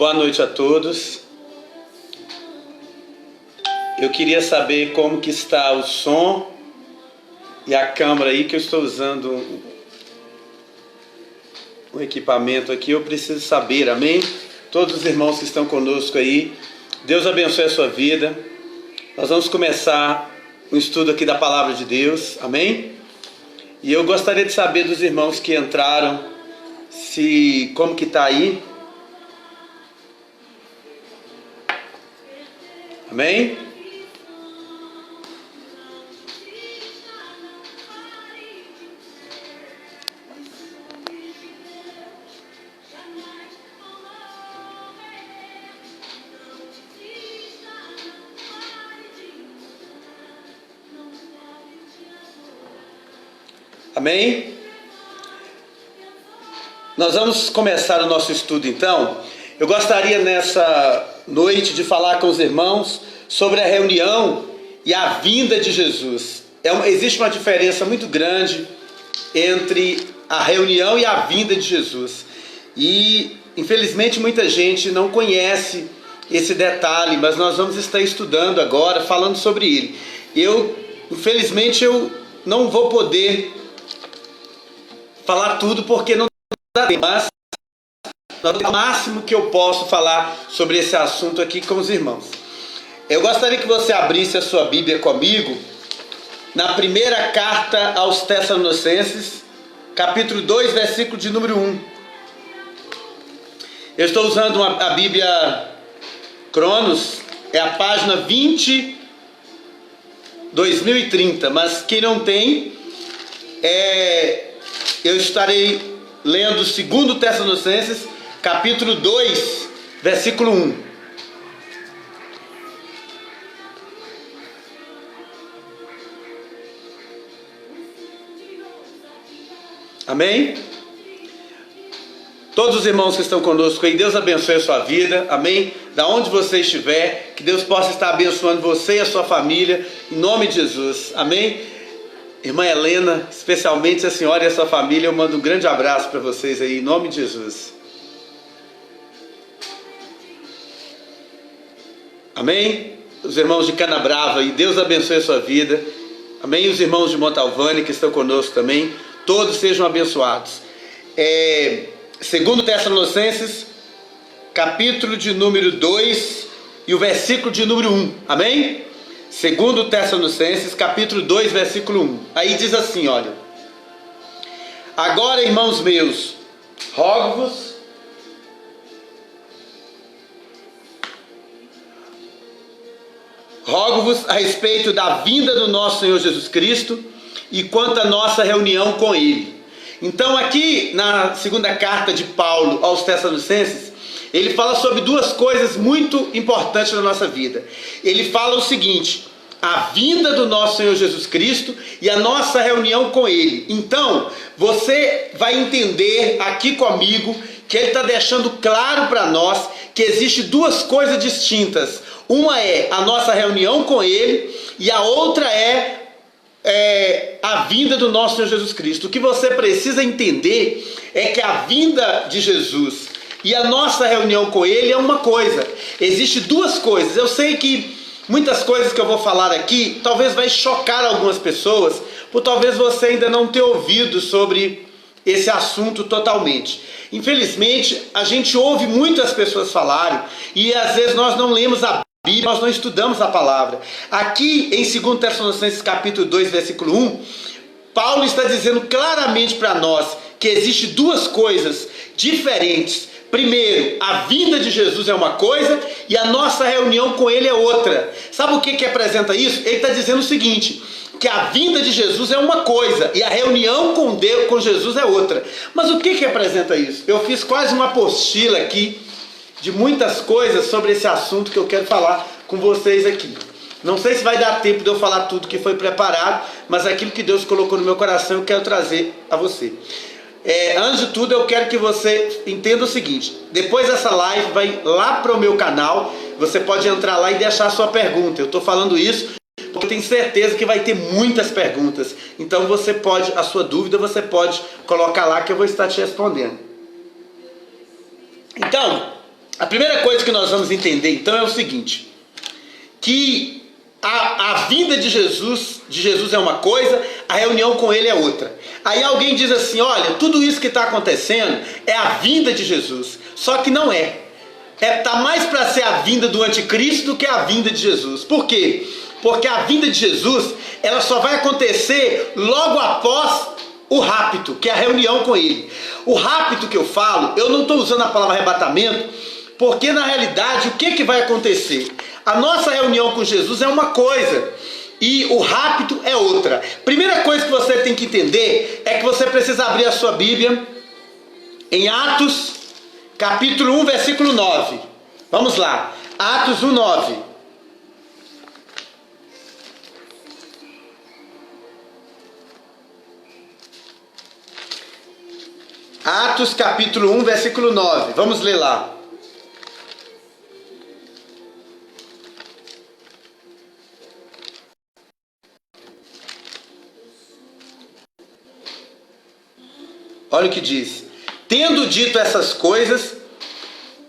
Boa noite a todos. Eu queria saber como que está o som e a câmera aí, que eu estou usando um equipamento aqui. Eu preciso saber, amém? Todos os irmãos que estão conosco aí, Deus abençoe a sua vida. Nós vamos começar um estudo aqui da Palavra de Deus, amém? E eu gostaria de saber dos irmãos que entraram, como que está aí. Amém? Amém? Nós vamos começar o nosso estudo então. Eu gostaria nessa noite de falar com os irmãos sobre a reunião e a vinda de Jesus. Existe uma diferença muito grande entre a reunião e a vinda de Jesus. E infelizmente muita gente não conhece esse detalhe, mas nós vamos estar estudando agora, falando sobre ele. Infelizmente eu não vou poder falar tudo porque não dá tempo, mas o máximo que eu posso falar sobre esse assunto aqui com os irmãos. Eu gostaria que você abrisse a sua Bíblia comigo na primeira carta aos Tessalonicenses, capítulo 2, versículo de número 1. Eu estou usando a Bíblia Cronos, é a página 2030, mas quem não tem, eu estarei lendo 2 Tessalonicenses, capítulo 2, versículo 1. Amém? Todos os irmãos que estão conosco aí, Deus abençoe a sua vida, amém? Da onde você estiver, que Deus possa estar abençoando você e a sua família, em nome de Jesus, amém? Irmã Helena, especialmente a senhora e a sua família, eu mando um grande abraço para vocês aí, em nome de Jesus. Amém? Os irmãos de Canabrava, e Deus abençoe a sua vida. Amém? Os irmãos de Montalvânia que estão conosco também, todos sejam abençoados. 2 Tessalonicenses, capítulo de número 2 e o versículo de número 1. Amém? 2 Tessalonicenses, capítulo 2, versículo 1. Aí diz assim, olha: agora, irmãos meus, rogo-vos a respeito da vinda do nosso Senhor Jesus Cristo e quanto à nossa reunião com Ele. Então aqui na segunda carta de Paulo aos Tessalonicenses, ele fala sobre duas coisas muito importantes na nossa vida. Ele fala o seguinte: a vinda do nosso Senhor Jesus Cristo e a nossa reunião com Ele. Então, você vai entender aqui comigo que ele está deixando claro para nós que existe duas coisas distintas. Uma é a nossa reunião com Ele e a outra é a vinda do nosso Senhor Jesus Cristo. O que você precisa entender é que a vinda de Jesus e a nossa reunião com Ele é uma coisa. Existem duas coisas. Eu sei que muitas coisas que eu vou falar aqui talvez vai chocar algumas pessoas, por talvez você ainda não ter ouvido sobre esse assunto totalmente. Infelizmente, a gente ouve muitas pessoas falarem e às vezes nós não lemos a Bíblia, nós não estudamos a palavra. Aqui em 2 Tessalonicenses capítulo 2, versículo 1, Paulo está dizendo claramente para nós que existem duas coisas diferentes. Primeiro, a vinda de Jesus é uma coisa e a nossa reunião com Ele é outra. Sabe o que representa isso? Ele está dizendo o seguinte: que a vinda de Jesus é uma coisa e a reunião com Deus, com Jesus, é outra. Mas o que representa isso? Eu fiz quase uma apostila aqui de muitas coisas sobre esse assunto que eu quero falar com vocês aqui. Não sei se vai dar tempo de eu falar tudo que foi preparado, mas aquilo que Deus colocou no meu coração eu quero trazer a você. Antes de tudo, eu quero que você entenda o seguinte: depois dessa live vai lá para o meu canal, você pode entrar lá e deixar a sua pergunta. Eu estou falando isso porque eu tenho certeza que vai ter muitas perguntas. Então a sua dúvida você pode colocar lá que eu vou estar te respondendo. Então, A primeira coisa que nós vamos entender então é o seguinte, que a vinda de Jesus é uma coisa, a reunião com ele é outra. Aí alguém diz assim, olha, tudo isso que está acontecendo é a vinda de Jesus, só que não é. Está mais para ser a vinda do anticristo do que a vinda de Jesus. Por quê? Porque a vinda de Jesus, ela só vai acontecer logo após o rapto, que é a reunião com ele. O rapto que eu falo, eu não estou usando a palavra arrebatamento, porque na realidade o que vai acontecer? A nossa reunião com Jesus é uma coisa e o rapto é outra. Primeira coisa que você tem que entender é que você precisa abrir a sua Bíblia em Atos, capítulo 1, versículo 9. Vamos lá, Atos 1, 9. Atos capítulo 1, versículo 9. Vamos ler lá. Olha o que diz. Tendo dito essas coisas,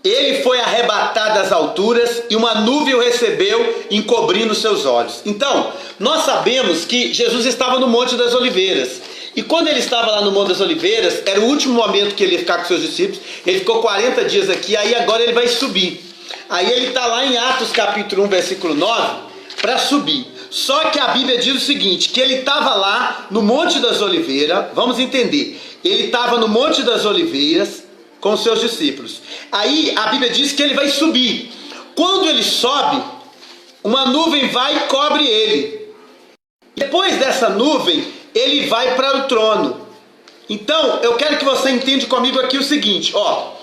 ele foi arrebatado às alturas e uma nuvem o recebeu, encobrindo seus olhos. Então, nós sabemos que Jesus estava no Monte das Oliveiras. E quando ele estava lá no Monte das Oliveiras, era o último momento que ele ia ficar com seus discípulos. Ele ficou 40 dias aqui, aí agora ele vai subir. Aí ele está lá em Atos capítulo 1, versículo 9, para subir. Só que a Bíblia diz o seguinte, que ele estava lá no Monte das Oliveiras, vamos entender. Ele estava no Monte das Oliveiras com seus discípulos. Aí a Bíblia diz que ele vai subir. Quando ele sobe, uma nuvem vai e cobre ele. Depois dessa nuvem, ele vai para o trono. Então, eu quero que você entenda comigo aqui o seguinte, ó.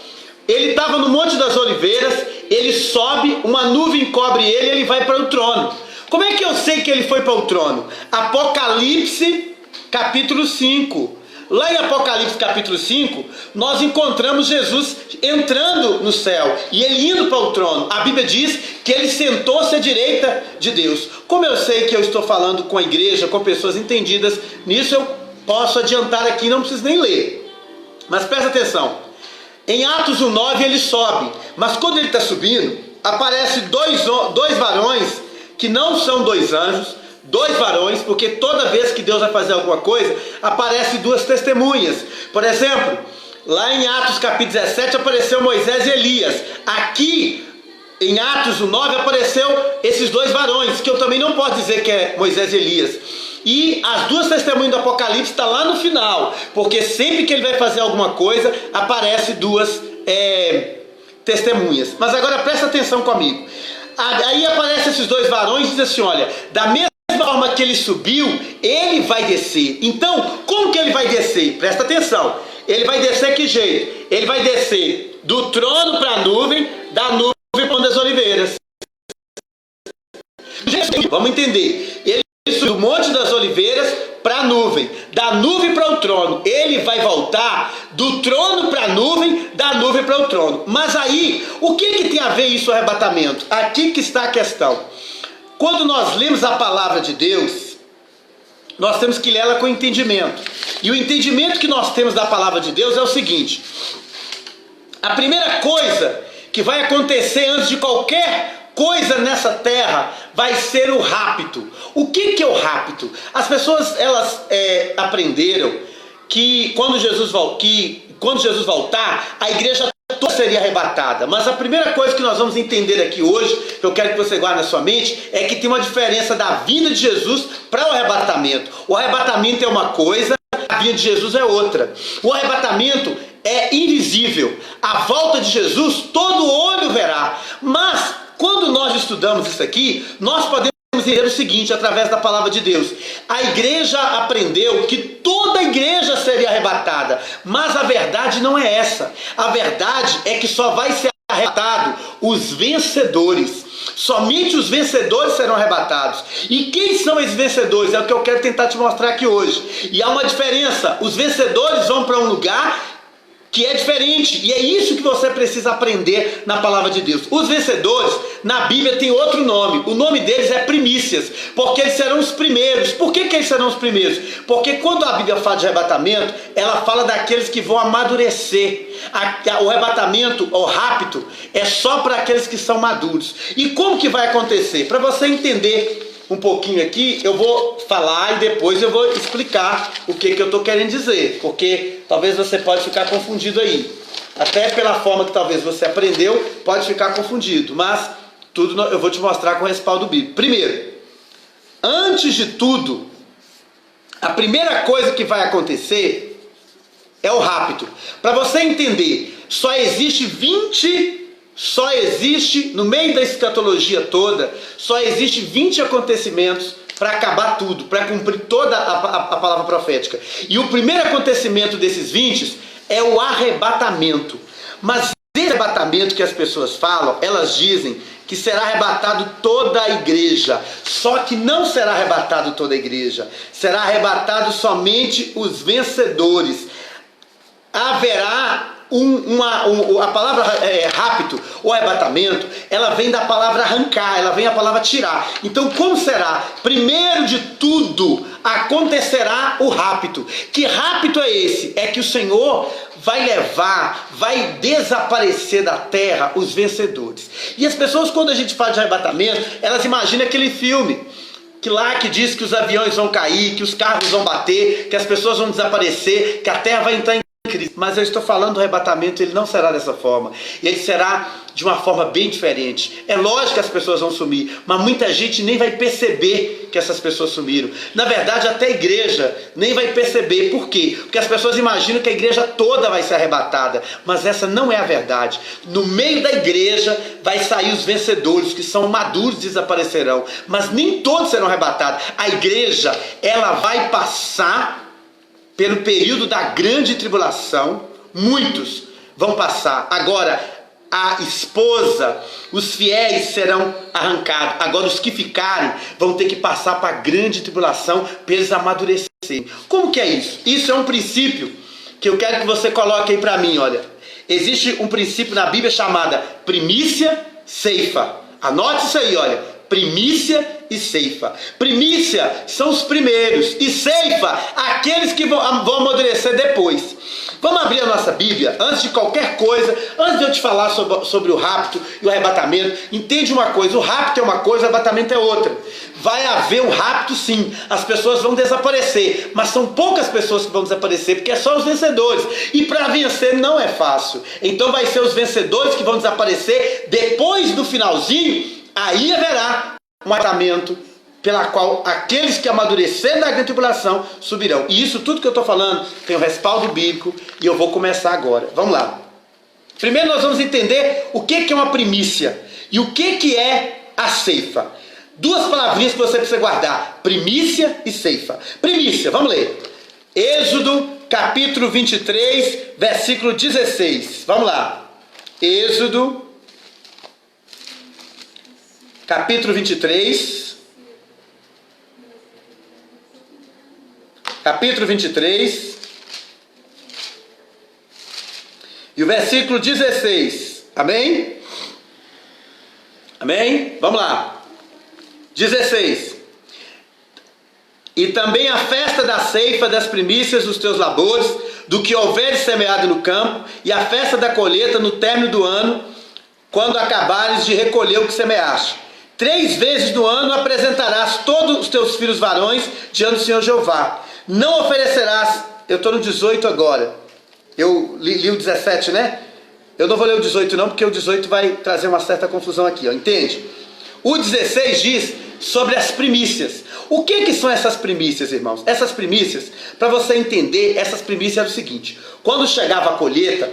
Ele estava no Monte das Oliveiras, ele sobe, uma nuvem cobre ele e ele vai para o trono. Como é que eu sei que ele foi para o trono? Apocalipse, capítulo 5. Lá em Apocalipse capítulo 5, nós encontramos Jesus entrando no céu e ele indo para o trono. A Bíblia diz que ele sentou-se à direita de Deus. Como eu sei que eu estou falando com a igreja, com pessoas entendidas nisso, eu posso adiantar aqui, não preciso nem ler. Mas presta atenção. Em Atos 1:9 ele sobe, mas quando ele está subindo, aparecem dois varões que não são dois anjos, dois varões, porque toda vez que Deus vai fazer alguma coisa, aparecem duas testemunhas. Por exemplo, lá em Atos capítulo 17 apareceu Moisés e Elias. Aqui em Atos 1:9 apareceu esses dois varões, que eu também não posso dizer que é Moisés e Elias. E as duas testemunhas do Apocalipse estão lá no final, porque sempre que ele vai fazer alguma coisa, aparecem duas testemunhas. Mas agora presta atenção comigo. Aí aparecem esses dois varões e dizem assim, olha, da mesma forma que ele subiu, ele vai descer. Então, como que ele vai descer? Presta atenção. Ele vai descer que jeito? Ele vai descer do trono para a nuvem, da nuvem para as oliveiras. Vamos entender. Ele subiu do Monte das Oliveiras para a nuvem, da nuvem para o trono. Ele vai voltar do trono para a nuvem, da nuvem para o trono. Mas aí, o que tem a ver isso, o arrebatamento? Aqui que está a questão. Quando nós lemos a palavra de Deus, nós temos que lê-la com entendimento. E o entendimento que nós temos da palavra de Deus é o seguinte. A primeira coisa que vai acontecer antes de qualquer coisa nessa terra vai ser o rapto. O que é o rapto? As pessoas elas aprenderam que quando Jesus voltar, a igreja toda seria arrebatada. Mas a primeira coisa que nós vamos entender aqui hoje, que eu quero que você guarde na sua mente, é que tem uma diferença da vinda de Jesus para o arrebatamento. O arrebatamento é uma coisa, a vinda de Jesus é outra. O arrebatamento é invisível. A volta de Jesus, todo olho verá. Mas, quando nós estudamos isso aqui, nós podemos entender o seguinte, através da palavra de Deus. A igreja aprendeu que toda a igreja seria arrebatada, mas a verdade não é essa. A verdade é que só vai ser arrebatado os vencedores. Somente os vencedores serão arrebatados. E quem são esses vencedores? É o que eu quero tentar te mostrar aqui hoje. E há uma diferença. Os vencedores vão para um lugar que é diferente, e é isso que você precisa aprender na palavra de Deus. Os vencedores, na Bíblia tem outro nome, o nome deles é primícias, porque eles serão os primeiros. Por que eles serão os primeiros? Porque quando a Bíblia fala de arrebatamento, ela fala daqueles que vão amadurecer. o arrebatamento, o rapto, é só para aqueles que são maduros. E como que vai acontecer? Para você entender um pouquinho aqui, eu vou falar e depois eu vou explicar o que eu estou querendo dizer, porque talvez você pode ficar confundido aí. Até pela forma que talvez você aprendeu, pode ficar confundido, mas tudo eu vou te mostrar com respaldo bíblico. Primeiro, antes de tudo, a primeira coisa que vai acontecer é o rapto. Para você entender, só existe no meio da escatologia toda, só existe 20 acontecimentos para acabar tudo, para cumprir toda a palavra profética. E o primeiro acontecimento desses 20 é o arrebatamento. Mas esse arrebatamento que as pessoas falam, elas dizem que será arrebatado toda a igreja. Só que não será arrebatado toda a igreja. Será arrebatado somente os vencedores. Haverá a palavra rapto ou arrebatamento, ela vem da palavra arrancar, ela vem da palavra tirar. Então como será? Primeiro de tudo acontecerá o rapto. Que rapto é esse? É que o Senhor vai desaparecer da terra os vencedores. E as pessoas, quando a gente fala de arrebatamento, elas imaginam aquele filme que diz que os aviões vão cair, que os carros vão bater, que as pessoas vão desaparecer, que a terra vai entrar em crise. Mas eu estou falando do arrebatamento, ele não será dessa forma. Ele será de uma forma bem diferente. É lógico que as pessoas vão sumir, mas muita gente nem vai perceber que essas pessoas sumiram. Na verdade, até a igreja nem vai perceber. Por quê? Porque as pessoas imaginam que a igreja toda vai ser arrebatada, mas essa não é a verdade. No meio da igreja vai sair os vencedores, que são maduros, desaparecerão, mas nem todos serão arrebatados. A igreja, ela vai passar pelo período da grande tribulação. Muitos vão passar. Agora, a esposa, os fiéis serão arrancados. Agora, os que ficarem vão ter que passar para a grande tribulação para eles amadurecerem. Como que é isso? Isso é um princípio que eu quero que você coloque aí para mim. Olha, existe um princípio na Bíblia chamado primícia, ceifa. Anote isso aí, olha. Primícia e ceifa. Primícia são os primeiros e ceifa aqueles que vão amadurecer depois. Vamos abrir a nossa Bíblia, antes de qualquer coisa, antes de eu te falar sobre o rapto e o arrebatamento. Entende uma coisa, o rapto é uma coisa, o arrebatamento é outra. Vai haver um rapto sim, as pessoas vão desaparecer, mas são poucas pessoas que vão desaparecer, porque é só os vencedores, e para vencer não é fácil. Então vai ser os vencedores que vão desaparecer. Depois do finalzinho, aí haverá um arrebatamento pela qual aqueles que amadureceram da grande tribulação subirão. E isso tudo que eu estou falando tem um respaldo bíblico, e eu vou começar agora. Vamos lá. Primeiro nós vamos entender o que é uma primícia e o que é a ceifa. Duas palavrinhas que você precisa guardar: primícia e ceifa. Primícia, vamos ler. Êxodo capítulo 23, versículo 16. Vamos lá. Êxodo capítulo 23. Capítulo 23. E o versículo 16. Amém? Amém? Vamos lá. 16. E também a festa da ceifa das primícias dos teus labores, do que houveres semeado no campo, e a festa da colheita no término do ano, quando acabares de recolher o que semeaste. 3 vezes no ano apresentarás todos os teus filhos varões diante do Senhor Jeová. Não oferecerás, eu estou no 18 agora, eu li o 17, né? Eu não vou ler o 18 não, porque o 18 vai trazer uma certa confusão aqui, ó, entende? O 16 diz sobre as primícias. O que são essas primícias, irmãos? Essas primícias, para você entender, essas primícias eram o seguinte: quando chegava a colheita,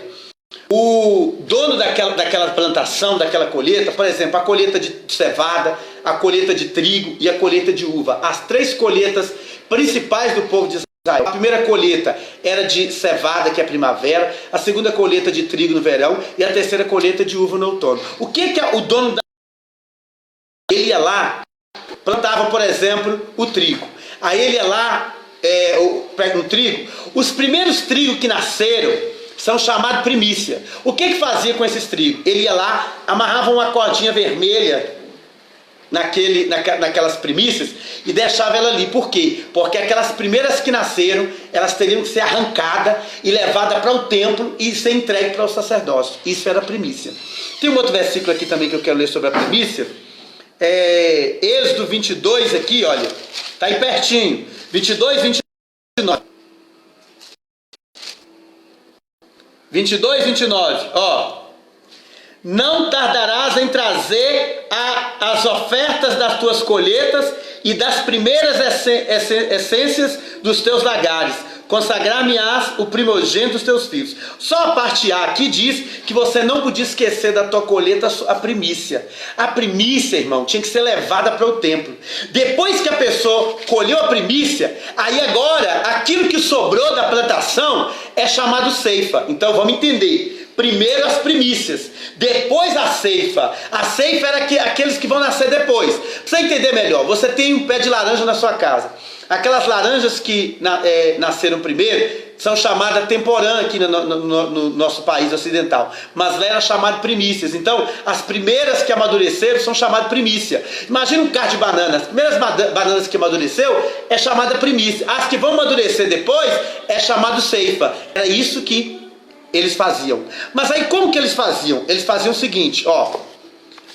o dono daquela plantação, daquela colheita, por exemplo, a colheita de cevada, a colheita de trigo e a colheita de uva, as 3 colheitas principais do povo de Israel. A primeira colheita era de cevada, que é a primavera, a segunda colheita de trigo no verão e a terceira colheita de uva no outono. O que é o dono da... Ele ia lá, plantava, por exemplo, o trigo. Aí ele ia lá, pega o trigo. Os primeiros trigos que nasceram são chamados primícia. O que fazia com esses trigos? Ele ia lá, amarrava uma cordinha vermelha naquelas primícias e deixava ela ali. Por quê? Porque aquelas primeiras que nasceram, elas teriam que ser arrancadas e levadas para o templo e ser entregue para o sacerdócio. Isso era a primícia. Tem um outro versículo aqui também que eu quero ler sobre a primícia. Êxodo 22 aqui, olha, está aí pertinho. 22, 29. 22, 29, ó. Não tardarás em trazer as ofertas das tuas colheitas e das primeiras essências dos teus lagares. Consagrar-me-ás o primogênito dos teus filhos. Só a parte A aqui diz que você não podia esquecer da tua colheita a primícia. A primícia, irmão, tinha que ser levada para o templo. Depois que a pessoa colheu a primícia, aí agora aquilo que sobrou da plantação é chamado ceifa. Então vamos entender. Primeiro as primícias, depois a ceifa. A ceifa era aqueles que vão nascer depois. Para você entender melhor, você tem um pé de laranja na sua casa. Aquelas laranjas que nasceram primeiro são chamadas temporã aqui no nosso país ocidental, mas lá era chamado primícias. Então as primeiras que amadureceram são chamadas primícia. Imagina um carro de banana. As primeiras bananas que amadureceu é chamada primícia. As que vão amadurecer depois é chamado ceifa. Era isso que eles faziam. Mas aí como que eles faziam? Eles faziam o seguinte, ó.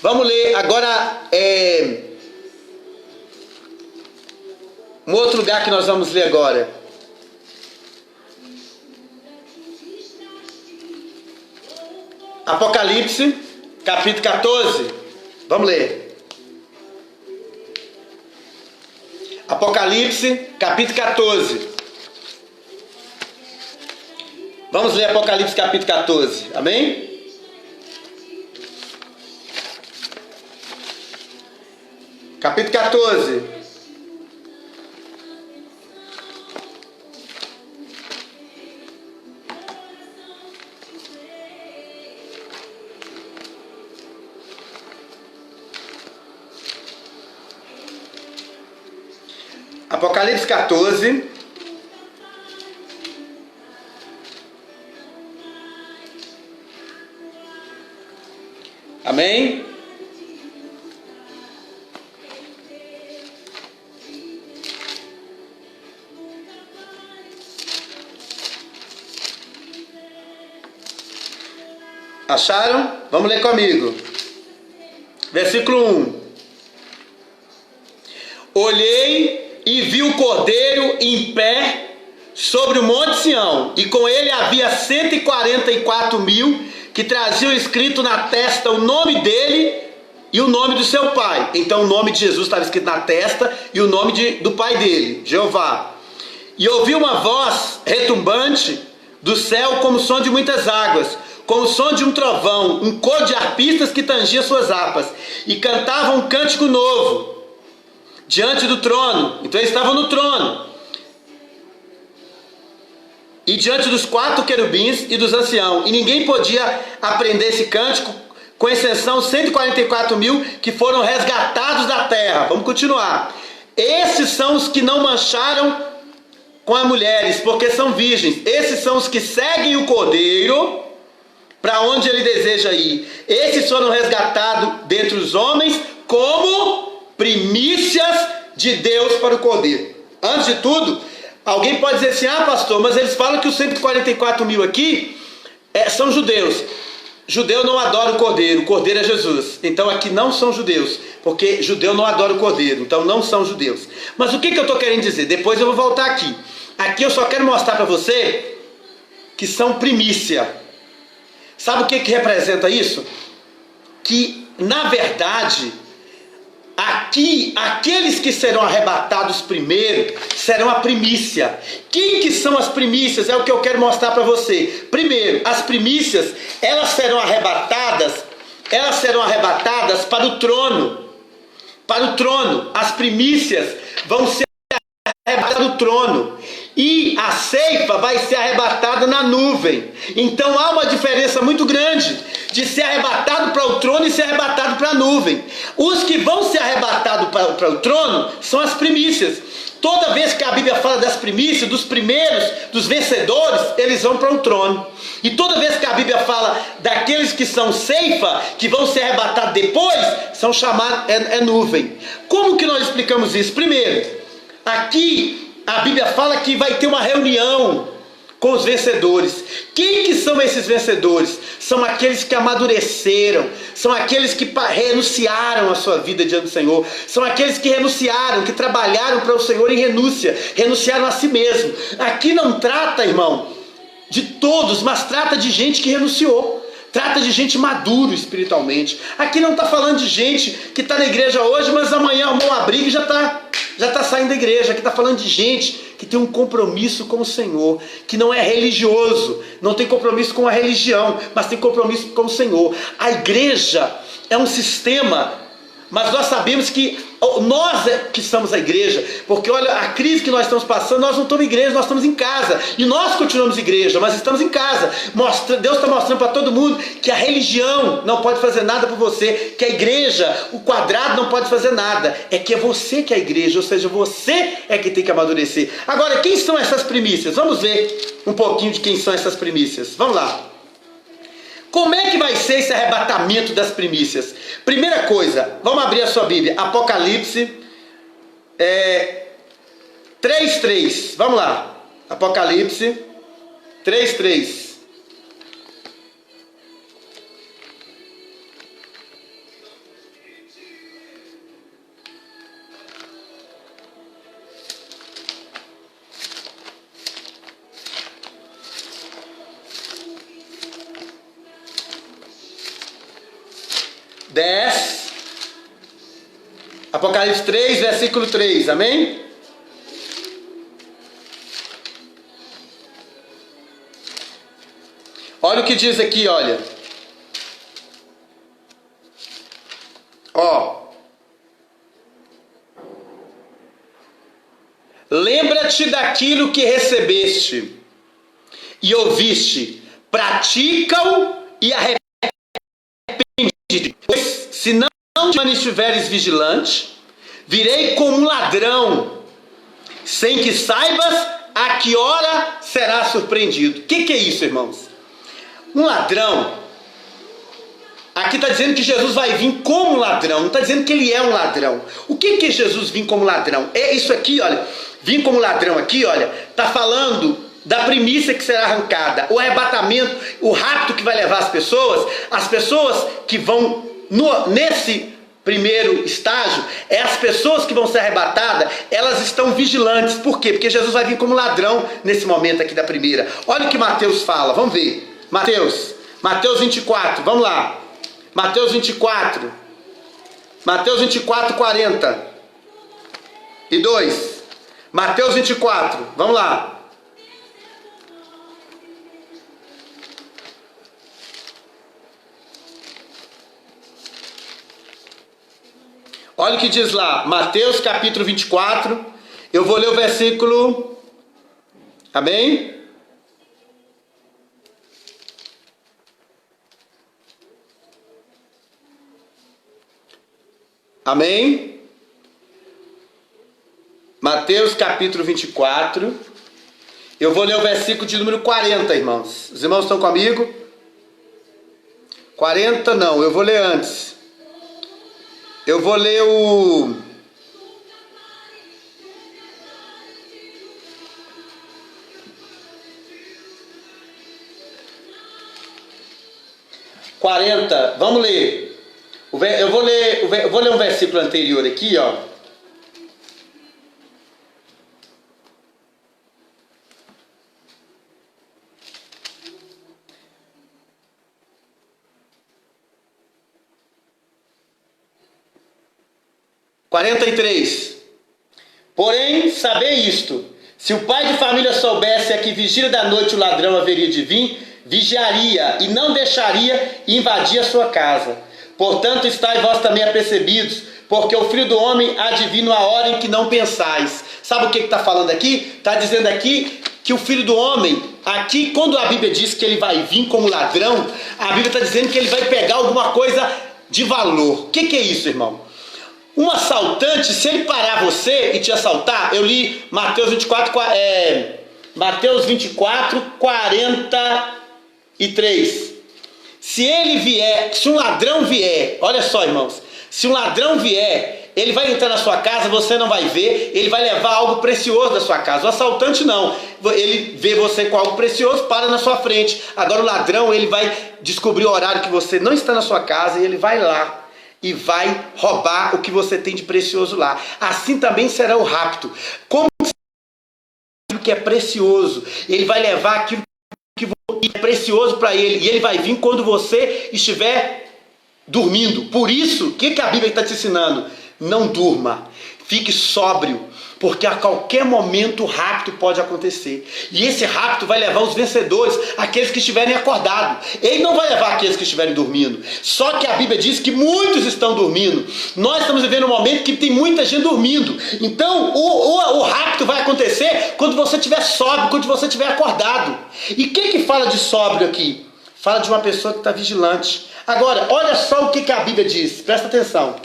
Vamos ler agora um outro lugar que nós vamos ler agora. Apocalipse, capítulo 14. Vamos ler. Apocalipse, capítulo 14. Vamos ler Apocalipse capítulo 14, amém? Capítulo 14. Apocalipse 14. Amém? Acharam? Vamos ler comigo. Versículo 1. Olhei e vi o Cordeiro em pé sobre o monte Sião, e com ele havia 144.000 que traziam escrito na testa o nome dele e o nome do seu pai. Então o nome de Jesus estava escrito na testa e o nome do pai dele, Jeová. E ouvi uma voz retumbante do céu como o som de muitas águas, como o som de um trovão, um coro de arpistas que tangia suas harpas, e cantavam um cântico novo diante do trono. Então eles estavam no trono. E diante dos 4 querubins e dos anciãos. E ninguém podia aprender esse cântico, com exceção 144.000 que foram resgatados da terra. Vamos continuar. Esses são os que não mancharam com as mulheres, porque são virgens. Esses são os que seguem o Cordeiro para onde ele deseja ir. Esses foram resgatados dentre os homens como primícias de Deus para o Cordeiro. Antes de tudo, alguém pode dizer assim, pastor, mas eles falam que os 144.000 aqui são judeus. Judeu não adora o Cordeiro é Jesus. Então aqui não são judeus, porque judeu não adora o Cordeiro, então não são judeus. Mas o que eu estou querendo dizer? Depois eu vou voltar aqui. Aqui eu só quero mostrar para você que são primícia. Sabe o que representa isso? Que, na verdade, aqui, aqueles que serão arrebatados primeiro, serão a primícia. Quem que são as primícias? É o que eu quero mostrar para você. Primeiro, as primícias, elas serão arrebatadas para o trono. Para o trono. As primícias vão ser arrebatadas do trono. E a ceifa vai ser arrebatada na nuvem. Então há uma diferença muito grande de ser arrebatado para o trono e ser arrebatado para a nuvem. Os que vão ser arrebatados para o trono são as primícias. Toda vez que a Bíblia fala das primícias, dos primeiros, dos vencedores, eles vão para o trono. E toda vez que a Bíblia fala daqueles que são ceifa, que vão ser arrebatados depois, são chamados, é nuvem. Como que nós explicamos isso? Primeiro, aqui a Bíblia fala que vai ter uma reunião com os vencedores. Quem que são esses vencedores? São aqueles que amadureceram, são aqueles que renunciaram a sua vida diante do Senhor, são aqueles que renunciaram, que trabalharam para o Senhor em renúncia, renunciaram a si mesmo. Aqui não trata, irmão, de todos, mas trata de gente que renunciou, trata de gente maduro espiritualmente. Aqui não está falando de gente que está na igreja hoje, mas amanhã arrumou uma briga e já está saindo da igreja. Aqui está falando de gente que tem um compromisso com o Senhor, que não é religioso, não tem compromisso com a religião, mas tem compromisso com o Senhor. A igreja é um sistema, mas nós sabemos que nós é que somos a igreja, porque olha, a crise que nós estamos passando, nós não estamos em igreja, nós estamos em casa, e nós continuamos igreja, mas estamos em casa. Deus está mostrando para todo mundo que a religião não pode fazer nada por você, que a igreja, o quadrado não pode fazer nada, é que é você que é a igreja, ou seja, você é que tem que amadurecer. Agora, quem são essas primícias? Vamos ver um pouquinho de quem são essas primícias. Vamos lá. Como é que vai ser esse arrebatamento das primícias? Primeira coisa, vamos abrir a sua Bíblia, Apocalipse 3:3. Vamos lá, Apocalipse 3:3. Apocalipse 3, versículo 3, amém? Olha o que diz aqui, olha. Lembra-te daquilo que recebeste e ouviste, pratica-o e arrepende-te. Pois se não te mantiveres vigilante, virei como um ladrão, sem que saibas a que hora será surpreendido. O que é isso, irmãos? Um ladrão, aqui está dizendo que Jesus vai vir como ladrão, não está dizendo que ele é um ladrão. O que é Jesus vir como ladrão? É isso aqui, olha, vir como ladrão aqui, olha, está falando da primícia que será arrancada, o arrebatamento, o rapto que vai levar as pessoas que vão nesse primeiro estágio, as pessoas que vão ser arrebatadas, elas estão vigilantes. Por quê? Porque Jesus vai vir como ladrão nesse momento aqui da primeira. Olha o que Mateus fala, vamos ver. Mateus 24, vamos lá. Mateus 24, 42. Mateus 24, vamos lá. Olha o que diz lá, Mateus capítulo 24, eu vou ler o versículo, amém? Amém? Mateus capítulo 24, eu vou ler o versículo de número 40, irmãos. Os irmãos estão comigo? 40 não, eu vou ler antes. Eu vou ler o... Vamos ler. Eu vou ler um versículo anterior aqui, ó. (43) Porém, sabei isto: se o pai de família soubesse a que vigília da noite o ladrão haveria de vir, vigiaria e não deixaria invadir a sua casa. Portanto, estáis vós também apercebidos, porque o Filho do Homem há de vir numa hora em que não pensais. Sabe o que está falando aqui? Está dizendo aqui que o Filho do Homem, aqui quando a Bíblia diz que ele vai vir como ladrão, a Bíblia está dizendo que ele vai pegar alguma coisa de valor. O que é isso, irmão? Um assaltante, se ele parar você e te assaltar, eu li Mateus 24, 43. Se um ladrão vier, olha só, irmãos, se um ladrão vier, ele vai entrar na sua casa, você não vai ver, ele vai levar algo precioso da sua casa. O assaltante não, ele vê você com algo precioso, para na sua frente. Agora o ladrão, ele vai descobrir o horário que você não está na sua casa e ele vai lá e vai roubar o que você tem de precioso lá. Assim também será o rapto. Como que é precioso, ele vai levar aquilo que é precioso para ele, e ele vai vir quando você estiver dormindo. Por isso, o que a Bíblia está te ensinando? Não durma, fique sóbrio, porque a qualquer momento o rapto pode acontecer. E esse rapto vai levar os vencedores, aqueles que estiverem acordados. Ele não vai levar aqueles que estiverem dormindo. Só que a Bíblia diz que muitos estão dormindo. Nós estamos vivendo um momento que tem muita gente dormindo. Então o rapto vai acontecer quando você estiver sóbrio, quando você estiver acordado. E o que fala de sóbrio aqui? Fala de uma pessoa que está vigilante. Agora, olha só o que a Bíblia diz. Presta atenção.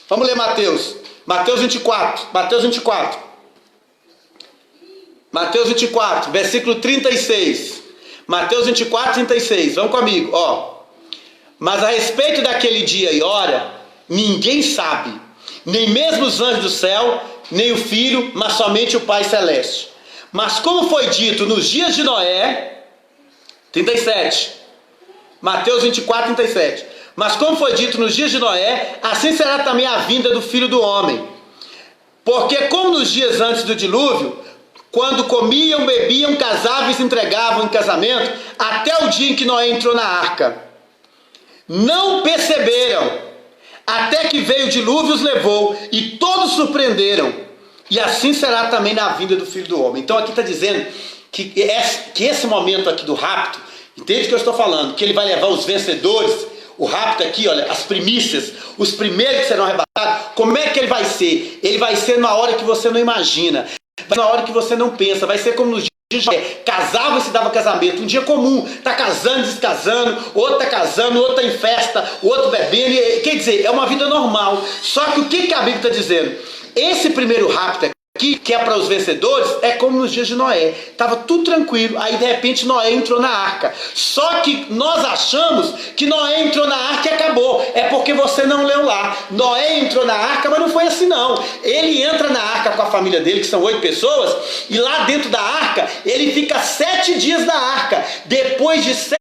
Vamos ler Mateus 24, versículo 36. Mateus 24, 36. Vamos comigo, ó. Mas a respeito daquele dia e hora, ninguém sabe, nem mesmo os anjos do céu, nem o Filho, mas somente o Pai Celeste. Mas como foi dito nos dias de Noé, 37. Mateus 24, 37. Mas como foi dito nos dias de Noé, assim será também a vinda do Filho do Homem. Porque como nos dias antes do dilúvio, quando comiam, bebiam, casavam e se entregavam em casamento, até o dia em que Noé entrou na arca, não perceberam, até que veio o dilúvio e os levou, e todos surpreenderam. E assim será também na vinda do Filho do Homem. Então aqui está dizendo que esse momento aqui do rapto, entende o que eu estou falando? Que ele vai levar os vencedores. O rapto aqui, olha, as primícias, os primeiros que serão arrebatados. Como é que ele vai ser? Ele vai ser na hora que você não imagina, vai ser na hora que você não pensa. Vai ser como nos dias de Noé, casava e se dava casamento, um dia comum, tá casando, descasando, outro tá casando, outro tá em festa, outro bebendo, quer dizer, é uma vida normal. Só que o que a Bíblia está dizendo? Esse primeiro rapto aqui, que é para os vencedores, é como nos dias de Noé. Estava tudo tranquilo, aí de repente Noé entrou na arca. Só que nós achamos que Noé entrou na arca e acabou. É porque você não leu lá. Noé entrou na arca, mas não foi assim não. Ele entra na arca com a família dele, que são 8 pessoas, e lá dentro da arca, ele fica 7 dias na arca. Depois de 7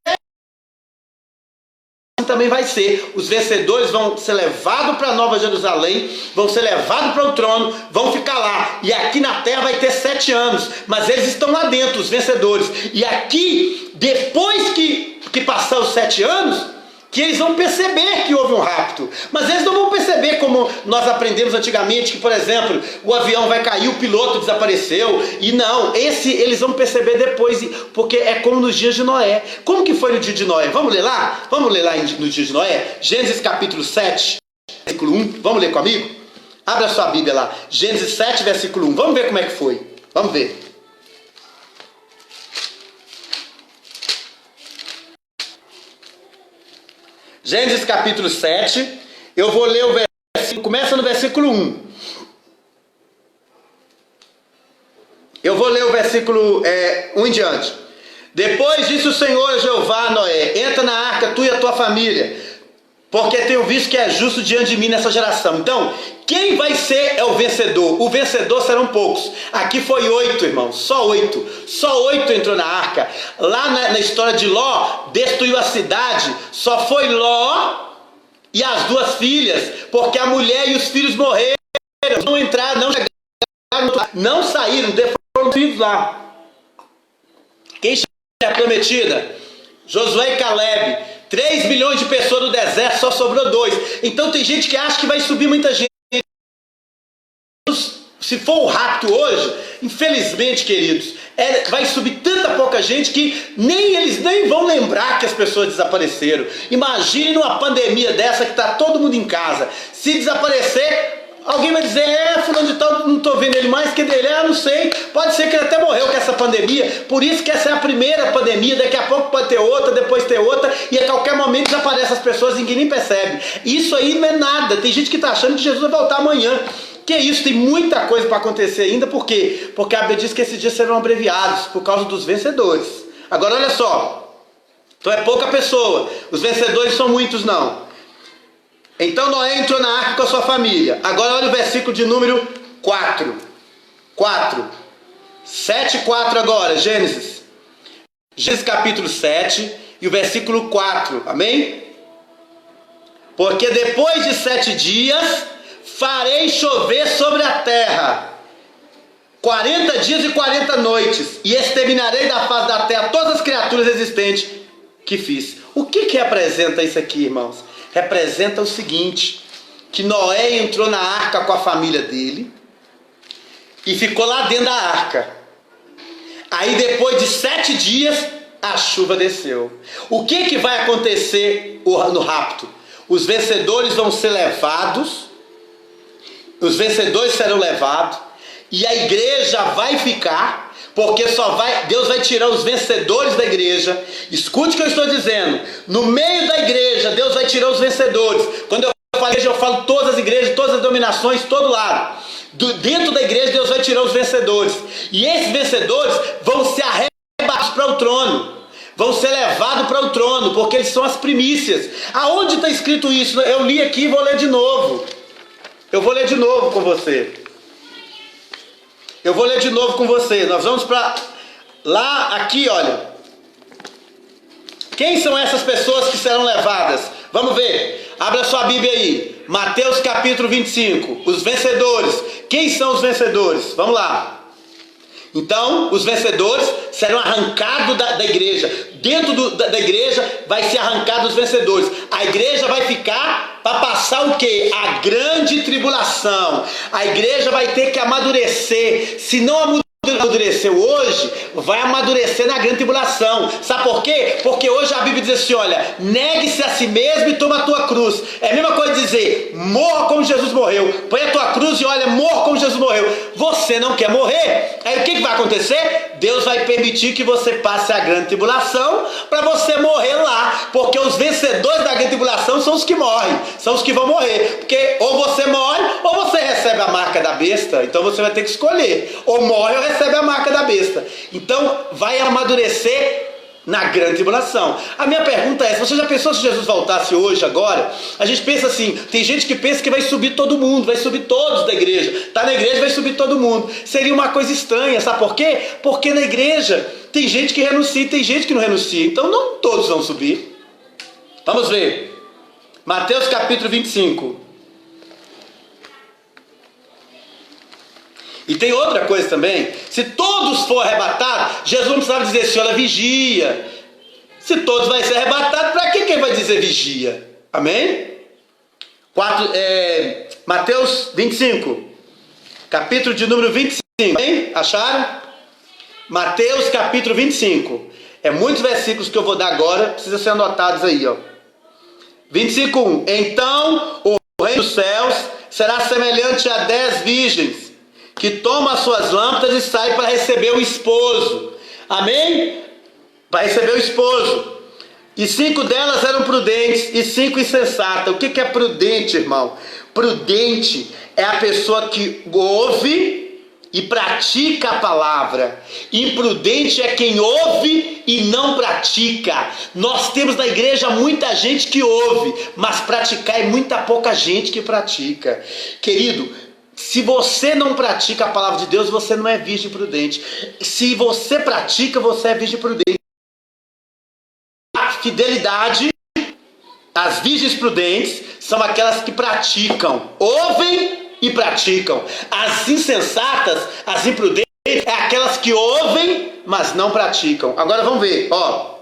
também vai ser, os vencedores vão ser levados para Nova Jerusalém, vão ser levados para o trono, vão ficar lá, e aqui na terra vai ter 7 anos, mas eles estão lá dentro, os vencedores, e aqui, depois que passar os 7 anos, que eles vão perceber que houve um rapto, mas eles não vão perceber como nós aprendemos antigamente, que por exemplo, o avião vai cair, o piloto desapareceu, e não, eles vão perceber depois, porque é como nos dias de Noé. Como que foi no dia de Noé? Vamos ler lá? Vamos ler lá no dia de Noé? Gênesis capítulo 7, versículo 1, vamos ler comigo? Abra sua Bíblia lá, Gênesis 7, versículo 1, vamos ver como é que foi, vamos ver. Gênesis capítulo 7, eu vou ler o versículo, começa no versículo 1. Eu vou ler o versículo 1 em diante. Depois disse o Senhor Jeová a Noé, entra na arca, tu e a tua família, porque tenho visto que é justo diante de mim nessa geração. Então, quem vai ser é o vencedor. O vencedor serão poucos. Aqui foi 8, irmãos, só 8. Só 8 entrou na arca. Lá na história de Ló, destruiu a cidade. Só foi Ló e as 2 filhas, porque a mulher e os filhos morreram. Não entraram, não chegaram, não saíram, foram filhos lá. Quem é a prometida? Josué e Caleb. 3 milhões de pessoas no deserto, só sobrou 2. Então tem gente que acha que vai subir muita gente. Se for o rapto hoje, infelizmente, queridos, vai subir tanta pouca gente que eles nem vão lembrar que as pessoas desapareceram. Imagine numa pandemia dessa que está todo mundo em casa. Se desaparecer, Alguém vai dizer, fulano de tal, não estou vendo ele mais, que dele? Não sei, pode ser que ele até morreu com essa pandemia, por isso que essa é a primeira pandemia, daqui a pouco pode ter outra, depois ter outra, e a qualquer momento desaparecem as pessoas, ninguém nem percebe. Isso aí não é nada, tem gente que está achando que Jesus vai voltar amanhã. Que isso, tem muita coisa para acontecer ainda, por quê? Porque a Bíblia diz que esses dias serão abreviados, por causa dos vencedores. Agora olha só, então é pouca pessoa, os vencedores são muitos não. Então Noé entrou na arca com a sua família. Agora olha o versículo de número 4. 7 e 4 agora, Gênesis. Gênesis capítulo 7 e o versículo 4. Amém? Porque depois de 7 dias farei chover sobre a terra 40 dias e 40 noites, e exterminarei da face da terra todas as criaturas existentes que fiz. O que representa isso aqui, irmãos? Representa o seguinte, que Noé entrou na arca com a família dele e ficou lá dentro da arca. Aí depois de 7 dias a chuva desceu. O que vai acontecer no rapto? Os vencedores vão ser levados, os vencedores serão levados, e a igreja vai ficar, porque Deus vai tirar os vencedores da igreja. Escute o que eu estou dizendo, no meio da igreja Deus vai tirar os vencedores. Quando eu falo igreja, eu falo todas as igrejas, todas as dominações, todo lado. Dentro da igreja Deus vai tirar os vencedores, e esses vencedores vão ser arrebatados para o trono, vão ser levados para o trono, porque eles são as primícias. Aonde está escrito isso? Eu li aqui e vou ler de novo. Eu vou ler de novo com você. Nós vamos para lá, aqui, olha. Quem são essas pessoas que serão levadas? Vamos ver. Abra sua Bíblia aí. Mateus capítulo 25. Os vencedores. Quem são os vencedores? Vamos lá. Então, os vencedores serão arrancados da igreja. Dentro da igreja vai ser arrancado os vencedores. A igreja vai ficar para passar o quê? A grande tribulação. A igreja vai ter que amadurecer. Se não amadureceu hoje, vai amadurecer na grande tribulação. Sabe por quê? Porque hoje a Bíblia diz assim, olha, negue-se a si mesmo e toma a tua cruz. É a mesma coisa dizer, morra como Jesus morreu. Põe a tua cruz e olha, morra como Jesus morreu. Você não quer morrer? Aí o que vai acontecer? Deus vai permitir que você passe a grande tribulação para você morrer lá. Porque os vencedores da grande tribulação são os que morrem, são os que vão morrer. Porque ou você morre ou você recebe a marca da besta. Então você vai ter que escolher, ou morre ou recebe a marca da besta. Então vai amadurecer na grande tribulação. A minha pergunta é, você já pensou se Jesus voltasse hoje, agora? A gente pensa assim, tem gente que pensa que vai subir todo mundo, vai subir todos da igreja. Está na igreja, vai subir todo mundo. Seria uma coisa estranha, sabe por quê? Porque na igreja tem gente que renuncia e tem gente que não renuncia. Então não todos vão subir. Vamos ver. Mateus capítulo 25. E tem outra coisa também, se todos for arrebatados, Jesus não precisava dizer assim, olha, vigia. Se todos vão ser arrebatados, para que ele vai dizer vigia? Amém? Mateus 25, capítulo de número 25, amém? Acharam? Mateus capítulo 25, é muitos versículos que eu vou dar agora, precisam ser anotados aí, ó. 25:1, então o reino dos céus será semelhante a 10 virgens, que tomam as suas lâmpadas e saem para receber o esposo. Amém? Para receber o esposo. E 5 delas eram prudentes e 5 insensatas. O que é prudente, irmão? Prudente é a pessoa que ouve e pratica a palavra. Imprudente é quem ouve e não pratica. Nós temos na igreja muita gente que ouve, mas praticar é muita pouca gente que pratica. Querido, se você não pratica a palavra de Deus, você não é virgem prudente. Se você pratica, você é virgem prudente. A fidelidade, as virgens prudentes, são aquelas que praticam, ouvem e praticam. As insensatas, as imprudentes, é aquelas que ouvem, mas não praticam. Agora vamos ver, ó.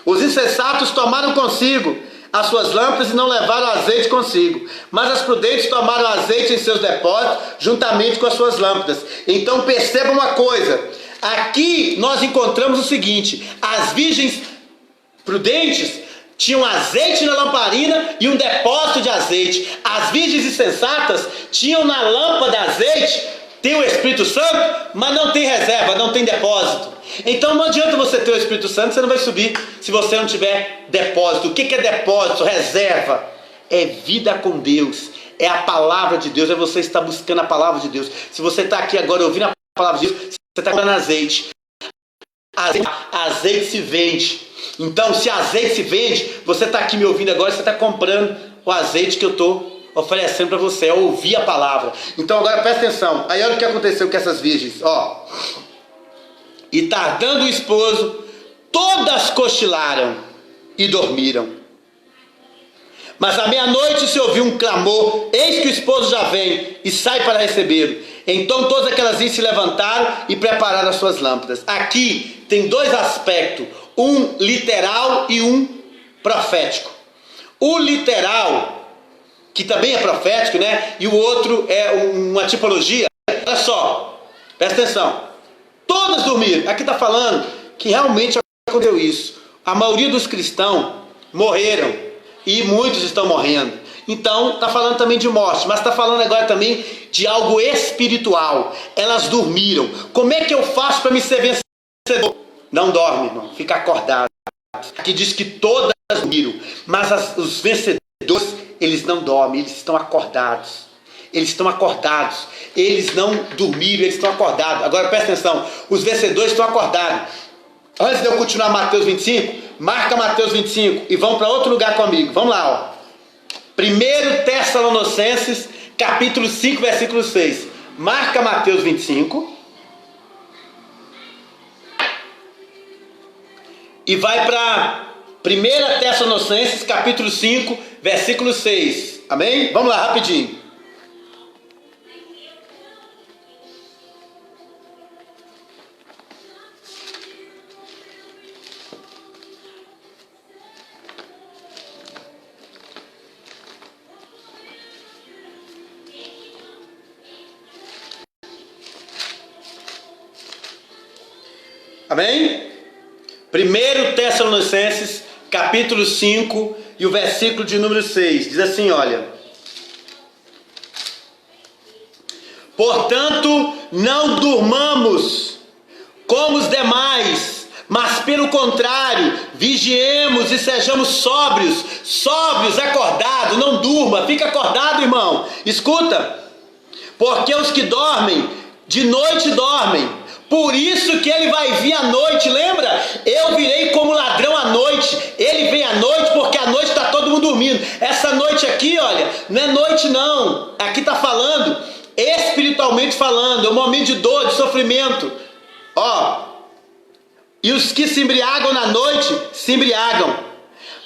Os insensatos tomaram consigo as suas lâmpadas e não levaram azeite consigo, mas as prudentes tomaram azeite em seus depósitos, juntamente com as suas lâmpadas. Então perceba uma coisa, aqui nós encontramos o seguinte, as virgens prudentes tinha um azeite na lamparina e um depósito de azeite. As virgens insensatas tinham na lâmpada azeite, tem o Espírito Santo, mas não tem reserva, não tem depósito. Então não adianta você ter o Espírito Santo, você não vai subir se você não tiver depósito. O que é depósito? Reserva. É vida com Deus, é a palavra de Deus, é você estar buscando a palavra de Deus. Se você está aqui agora ouvindo a palavra de Deus, você está comprando azeite. Azeite se vende. Então, se azeite se vende, você está aqui me ouvindo agora, você está comprando o azeite que eu estou oferecendo para você, é ouvir a palavra. Então, agora presta atenção. Aí olha o que aconteceu com essas virgens. Ó. E tardando o esposo, todas cochilaram e dormiram. Mas à meia-noite se ouviu um clamor: eis que o esposo já vem, e sai para recebê-lo. Então todas aquelas virgens se levantaram e prepararam as suas lâmpadas. Aqui tem dois aspectos, um literal e um profético. O literal, que também é profético, né? E o outro é uma tipologia. Olha só, presta atenção. Todas dormiram. Aqui está falando que realmente aconteceu isso. A maioria dos cristãos morreram. E muitos estão morrendo. Então, está falando também de morte, mas está falando agora também de algo espiritual. Elas dormiram. Como é que eu faço para me ser vencedor? Não dorme, irmão. Fica acordado. Aqui diz que todas dormiram, mas os vencedores, eles não dormem, eles estão acordados. Eles estão acordados. Eles não dormiram, eles estão acordados. Agora presta atenção. Os vencedores estão acordados. Antes de eu continuar Mateus 25, marca Mateus 25 e vamos para outro lugar comigo. Vamos lá, ó. 1 Tessalonicenses, capítulo 5, versículo 6. Marca Mateus 25. E vai para 1 Tessalonicenses, capítulo 5, versículo 6. Amém? Vamos lá, rapidinho. Amém? 1 Tessalonicenses, capítulo 5, e o versículo de número 6. Diz assim, olha. Portanto, não durmamos como os demais, mas pelo contrário, vigiemos e sejamos sóbrios, acordados, não durma, fica acordado, irmão. Escuta, porque os que dormem, de noite dormem. Por isso que ele vai vir à noite, lembra? Eu virei como ladrão à noite. Ele vem à noite porque à noite está todo mundo dormindo. Essa noite aqui, olha, não é noite não. Aqui está falando, espiritualmente falando, é um momento de dor, de sofrimento. Ó, e os que se embriagam na noite, se embriagam.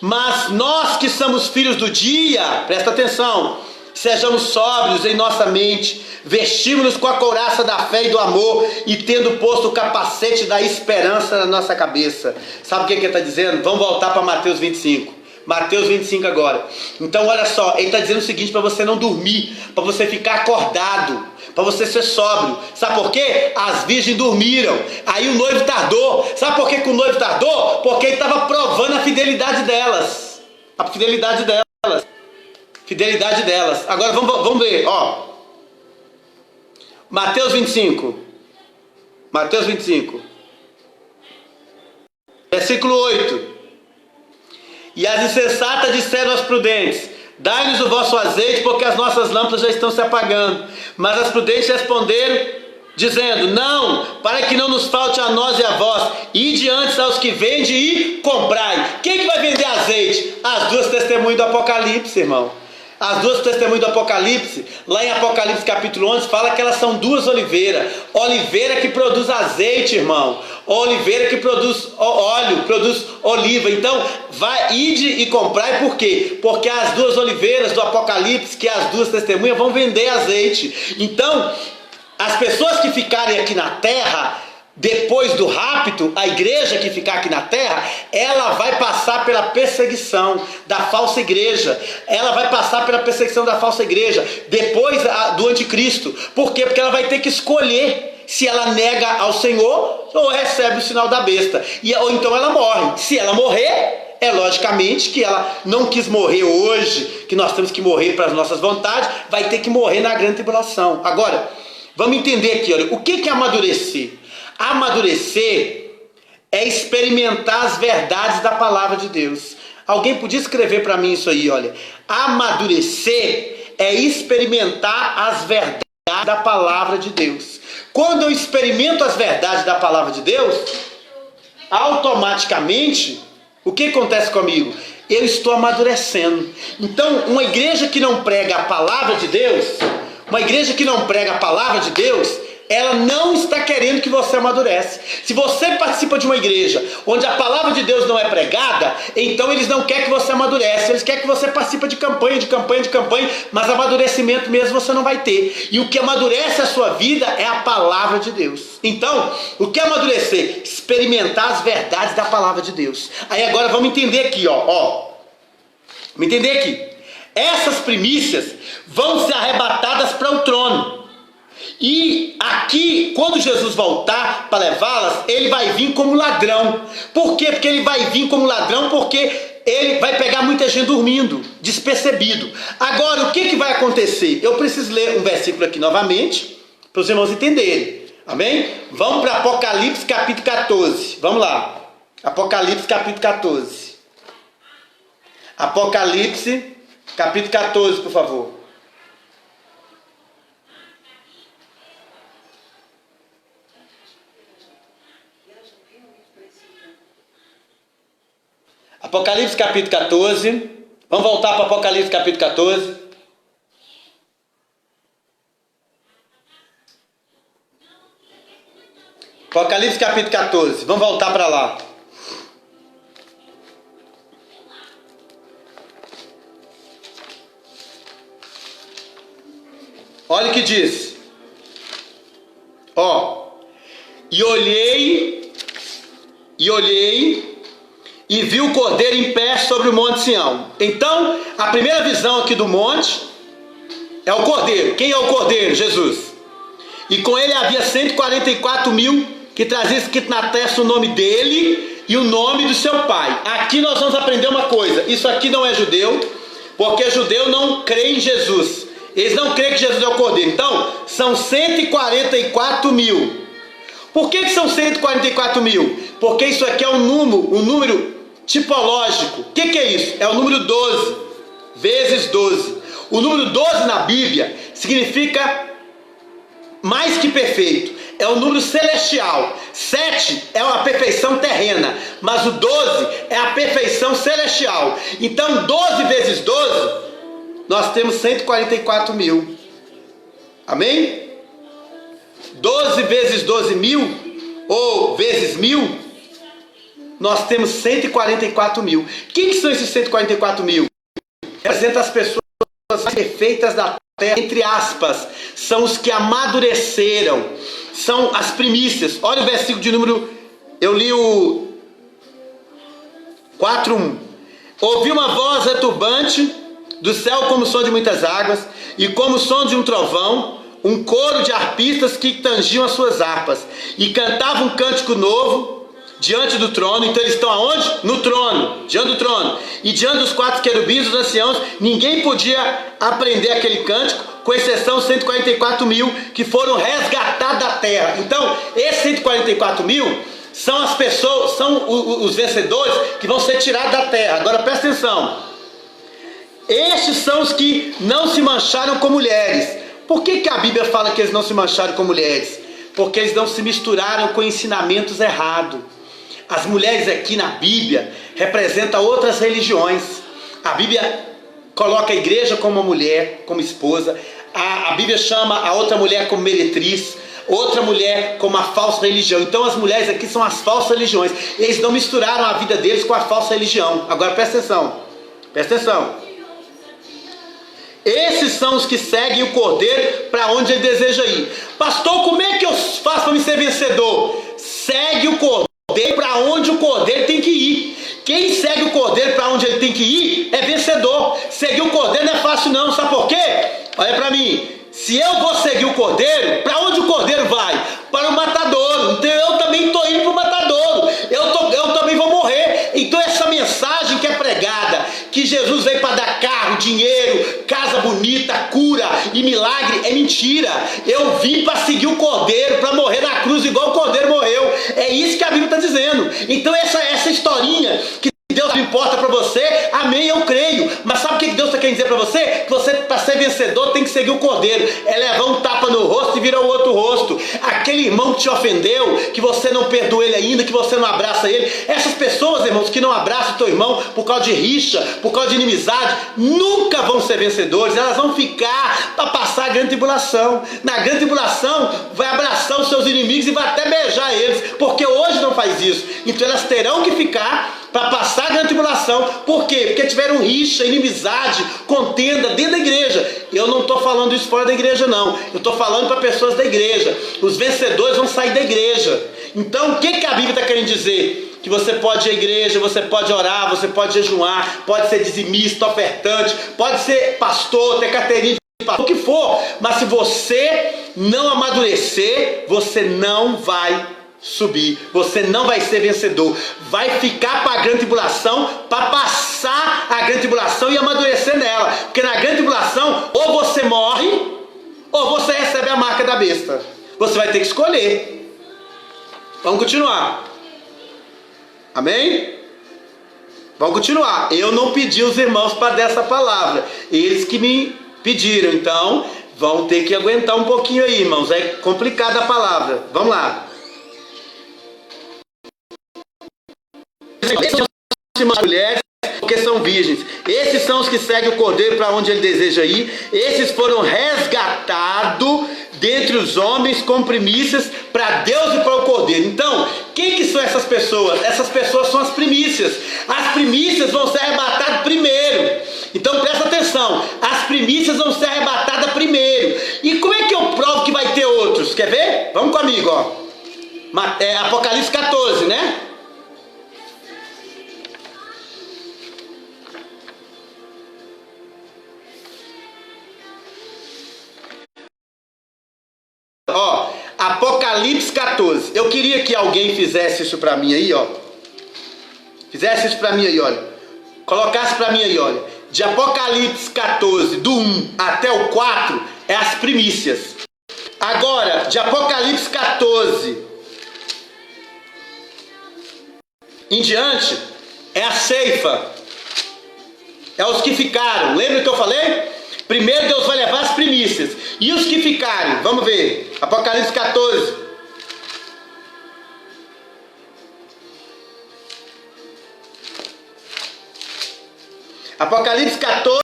Mas nós que somos filhos do dia, presta atenção, sejamos sóbrios em nossa mente, vestimos-nos com a couraça da fé e do amor, e tendo posto o capacete da esperança na nossa cabeça. Sabe o que ele está dizendo? Vamos voltar para Mateus 25. Mateus 25 agora. Então olha só, ele está dizendo o seguinte, para você não dormir, para você ficar acordado, para você ser sóbrio. Sabe por quê? As virgens dormiram, aí o noivo tardou. Sabe por que o noivo tardou? Porque ele estava provando a fidelidade delas. A fidelidade delas. Fidelidade delas. Agora vamos ver, ó. Mateus 25. Mateus 25. Versículo 8. E as insensatas disseram aos prudentes: dai-nos o vosso azeite, porque as nossas lâmpadas já estão se apagando. Mas as prudentes responderam, dizendo: não, para que não nos falte a nós e a vós, ide antes aos que vendem e comprai. Quem que vai vender azeite? As duas testemunhas do Apocalipse, irmão. As duas testemunhas do Apocalipse, lá em Apocalipse capítulo 11, fala que elas são duas oliveiras. Oliveira que produz azeite, irmão. Oliveira que produz óleo, produz oliva. Então, ide e comprai, por quê? Porque as duas oliveiras do Apocalipse, que as duas testemunhas, vão vender azeite. Então, as pessoas que ficarem aqui na terra, depois do rapto, a igreja que ficar aqui na terra, ela vai passar pela perseguição da falsa igreja. Ela vai passar pela perseguição da falsa igreja depois do anticristo. Por quê? Porque ela vai ter que escolher se ela nega ao Senhor ou recebe o sinal da besta. Ou então ela morre. Se ela morrer, É logicamente que ela não quis morrer hoje, que nós temos que morrer para as nossas vontades, vai ter que morrer na grande tribulação. Agora, vamos entender aqui, olha, o que é amadurecer? Amadurecer é experimentar as verdades da palavra de Deus. Alguém podia escrever para mim isso aí, olha. Amadurecer é experimentar as verdades da palavra de Deus. Quando eu experimento as verdades da palavra de Deus, automaticamente, o que acontece comigo? Eu estou amadurecendo. Então, uma igreja que não prega a palavra de Deus, ela não está querendo que você amadurece. Se você participa de uma igreja onde a palavra de Deus não é pregada, então eles não querem que você amadurece. Eles querem que você participe de campanha, mas amadurecimento mesmo você não vai ter. E o que amadurece a sua vida é a palavra de Deus. Então, o que é amadurecer? Experimentar as verdades da palavra de Deus. Aí agora vamos entender aqui, Vamos entender aqui. Essas primícias vão ser arrebatadas para o trono. E aqui, quando Jesus voltar para levá-las, ele vai vir como ladrão. Por quê? Porque ele vai vir como ladrão, porque ele vai pegar muita gente dormindo, despercebido. Agora, o que vai acontecer? Eu preciso ler um versículo aqui novamente, para os irmãos entenderem. Amém? Vamos para Apocalipse capítulo 14. Vamos lá. Apocalipse capítulo 14. Apocalipse capítulo 14, por favor. Apocalipse capítulo 14. Vamos voltar para Apocalipse capítulo 14. Apocalipse capítulo 14. Vamos voltar para lá. Olha o que diz. E olhei e vi o Cordeiro em pé sobre o monte Sião. Então, a primeira visão aqui do monte é o Cordeiro. Quem é o Cordeiro? Jesus. E com ele havia 144 mil que trazia escrito na testa o nome dele e o nome do seu pai. Aqui nós vamos aprender uma coisa. Isso aqui não é judeu, porque judeu não crê em Jesus. Eles não creem que Jesus é o Cordeiro. Então, são 144 mil. Por que são 144 mil? Porque isso aqui é um número tipológico. O que é isso? É o número 12, vezes 12. O número 12 na Bíblia significa mais que perfeito. É o número celestial. 7 é uma perfeição terrena, mas o 12 é a perfeição celestial. Então, 12 vezes 12, nós temos 144 mil. Amém? 12 vezes 12 mil, ou vezes 1000, nós temos 144 mil. Quem que são esses 144 mil? Representa as pessoas perfeitas da terra, entre aspas, são os que amadureceram, são as primícias. Olha o versículo de número, eu li o 4:1. Ouvi uma voz retumbante do céu como o som de muitas águas, e como o som de um trovão, um coro de arpistas que tangiam as suas harpas, e cantavam um cântico novo diante do trono. Então eles estão aonde? No trono, diante do trono. E diante dos 4 querubins, dos anciãos, ninguém podia aprender aquele cântico, com exceção dos 144 mil que foram resgatados da terra. Então, esses 144 mil são as pessoas, são os vencedores que vão ser tirados da terra. Agora presta atenção. Estes são os que não se mancharam com mulheres. Por que a Bíblia fala que eles não se mancharam com mulheres? Porque eles não se misturaram com ensinamentos errados. As mulheres aqui na Bíblia representam outras religiões. A Bíblia coloca a igreja como uma mulher, como esposa. A Bíblia chama a outra mulher como meretriz, outra mulher como a falsa religião. Então as mulheres aqui são as falsas religiões. Eles não misturaram a vida deles com a falsa religião. Agora presta atenção. Presta atenção. Esses são os que seguem o Cordeiro para onde ele deseja ir. Pastor, como é que eu faço para me ser vencedor? Segue o Cordeiro para onde o Cordeiro tem que ir. Quem segue o Cordeiro para onde ele tem que ir é vencedor. Seguir o Cordeiro não é fácil não, sabe por quê? Olha para mim. Se eu vou seguir o Cordeiro, para onde o Cordeiro vai? Para o matadouro. Então eu também estou indo para o matadouro. Eu também vou morrer. Então essa mensagem que Jesus veio para dar carro, dinheiro, casa bonita, cura e milagre, é mentira. Eu vim para seguir o Cordeiro, para morrer na cruz igual o Cordeiro morreu. É isso que a Bíblia está dizendo. Então essa historinha que Deus não importa para você, amém, eu creio. Mas sabe o que Deus está querendo dizer para você? Que você, para ser vencedor, tem que seguir o Cordeiro. É levar um tapa no rosto e virar o outro rosto. Aquele irmão que te ofendeu, que você não perdoa ele ainda, que você não abraça ele. Essas pessoas, irmãos, que não abraçam o teu irmão por causa de rixa, por causa de inimizade, nunca vão ser vencedores. Elas vão ficar para passar a grande tribulação. Na grande tribulação, vai abraçar os seus inimigos e vai até beijar eles, porque hoje não faz isso. Então elas terão que ficar para passar a grande tribulação. Por quê? Porque tiveram rixa, inimizade, contenda dentro da igreja. Eu não estou falando isso fora da igreja, não. Eu estou falando para pessoas da igreja. Os vencedores vão sair da igreja. Então, o que a Bíblia está querendo dizer? Que você pode ir à igreja, você pode orar, você pode jejuar, pode ser dizimista, ofertante, pode ser pastor, ter carteirinha de pastor, o que for. Mas se você não amadurecer, você não vai subir, você não vai ser vencedor, vai ficar para a grande tribulação, para passar a grande tribulação e amadurecer nela, porque na grande tribulação ou você morre ou você recebe a marca da besta. Você vai ter que escolher. Vamos continuar, amém? Vamos continuar. Eu não pedi os irmãos para dar essa palavra, eles que me pediram, então vão ter que aguentar um pouquinho aí, irmãos, é complicada a palavra. Vamos lá. Mulheres, porque são virgens. Esses são os que seguem o Cordeiro para onde ele deseja ir. Esses foram resgatados dentre os homens com primícias para Deus e para o Cordeiro. Então, quem que são essas pessoas? Essas pessoas são as primícias. As primícias vão ser arrebatadas primeiro. Então presta atenção, as primícias vão ser arrebatadas primeiro. E como é que eu provo que vai ter outros? Quer ver? Vamos comigo, ó. Apocalipse 14, né? Ó, Apocalipse 14. Eu queria que alguém fizesse isso pra mim aí, ó. Fizesse isso pra mim aí, olha. Colocasse pra mim aí, olha. De Apocalipse 14, do 1 até o 4, é as primícias. Agora, de Apocalipse 14 em diante, é a ceifa. É os que ficaram. Lembra que eu falei? Primeiro Deus vai levar as primícias. E os que ficarem? Vamos ver. Apocalipse 14. Apocalipse 14,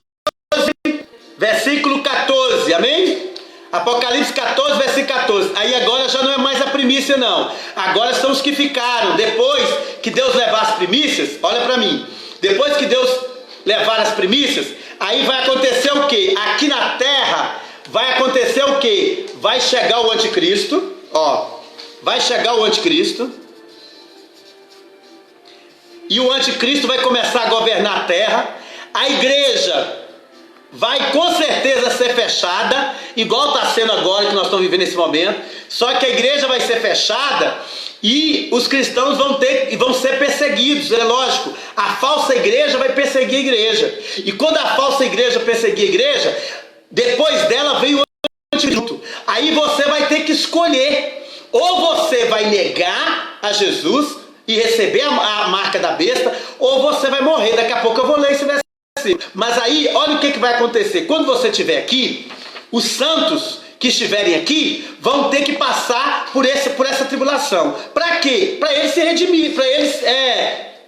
versículo 14. Amém? Apocalipse 14, versículo 14. Aí agora já não é mais a primícia, não. Agora são os que ficaram. Depois que Deus levar as primícias, olha para mim. Depois que Deus levar as primícias, aí vai acontecer o que? Aqui na terra vai acontecer o que? Vai chegar o anticristo, ó, vai chegar o anticristo, e o anticristo vai começar a governar a terra. A igreja vai com certeza ser fechada, igual está sendo agora que nós estamos vivendo nesse momento, só que a igreja vai ser fechada e os cristãos vão ser perseguidos, é lógico. A falsa igreja vai perseguir a igreja, e quando a falsa igreja perseguir a igreja, depois dela vem o anticristo. Aí você vai ter que escolher, ou você vai negar a Jesus e receber a marca da besta, ou você vai morrer. Daqui a pouco eu vou ler esse versículo. Mas aí, olha o que vai acontecer. Quando você estiver aqui, os santos que estiverem aqui vão ter que passar por essa tribulação. Para quê? Para eles se redimirem, para eles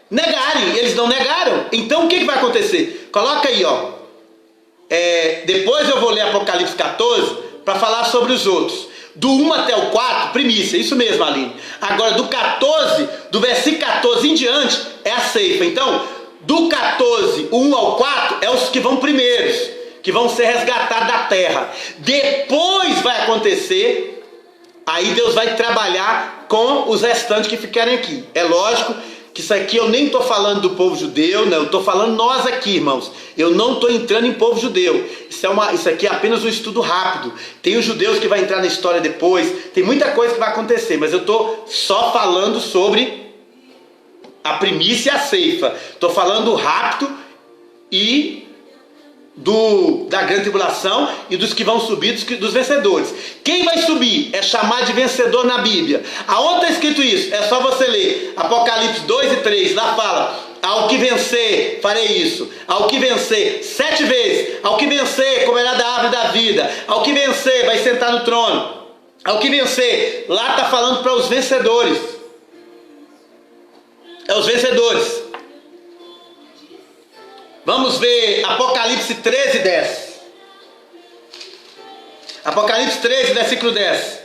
negarem. Eles não negaram. Então o que vai acontecer? Coloca aí, ó. Depois eu vou ler Apocalipse 14 para falar sobre os outros. Do 1 até o 4, primícia, isso mesmo, Aline. Agora do 14, do versículo 14 em diante, é a ceifa. Então, do 14, 1 ao 4, é os que vão primeiros, que vão ser resgatados da terra. Depois vai acontecer, aí Deus vai trabalhar com os restantes que ficarem aqui. É lógico que isso aqui eu nem estou falando do povo judeu, não, eu estou falando nós aqui, irmãos. Eu não estou entrando em povo judeu. Isso aqui é apenas um estudo rápido. Tem os judeus que vai entrar na história depois, tem muita coisa que vai acontecer, mas eu estou só falando sobre a primícia e a ceifa. Estou falando rápido e da grande tribulação e dos que vão subir, dos vencedores. Quem vai subir é chamado de vencedor na Bíblia. Aonde está escrito isso? É só você ler Apocalipse 2 e 3, lá fala: ao que vencer, farei isso. Ao que vencer, 7 vezes. Ao que vencer, comerá da árvore da vida. Ao que vencer, vai sentar no trono. Ao que vencer, lá está falando para os vencedores. É os vencedores. Vamos ver Apocalipse 13, 10. Apocalipse 13, versículo 10.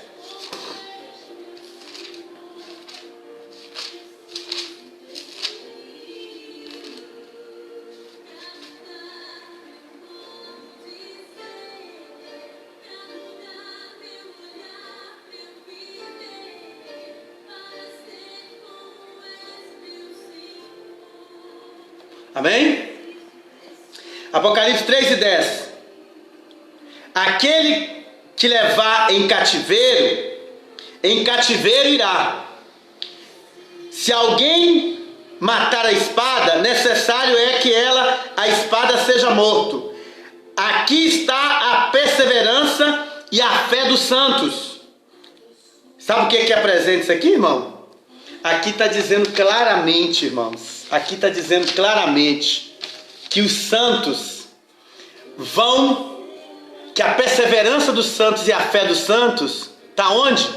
Amém? Apocalipse 3 e 10. Aquele que levar em cativeiro irá. Se alguém matar a espada, necessário é que a espada seja morto. Aqui está a perseverança e a fé dos santos. Sabe o que é presente isso aqui, irmão? Aqui está dizendo claramente, irmãos. Aqui está dizendo claramente que os santos que a perseverança dos santos e a fé dos santos está onde?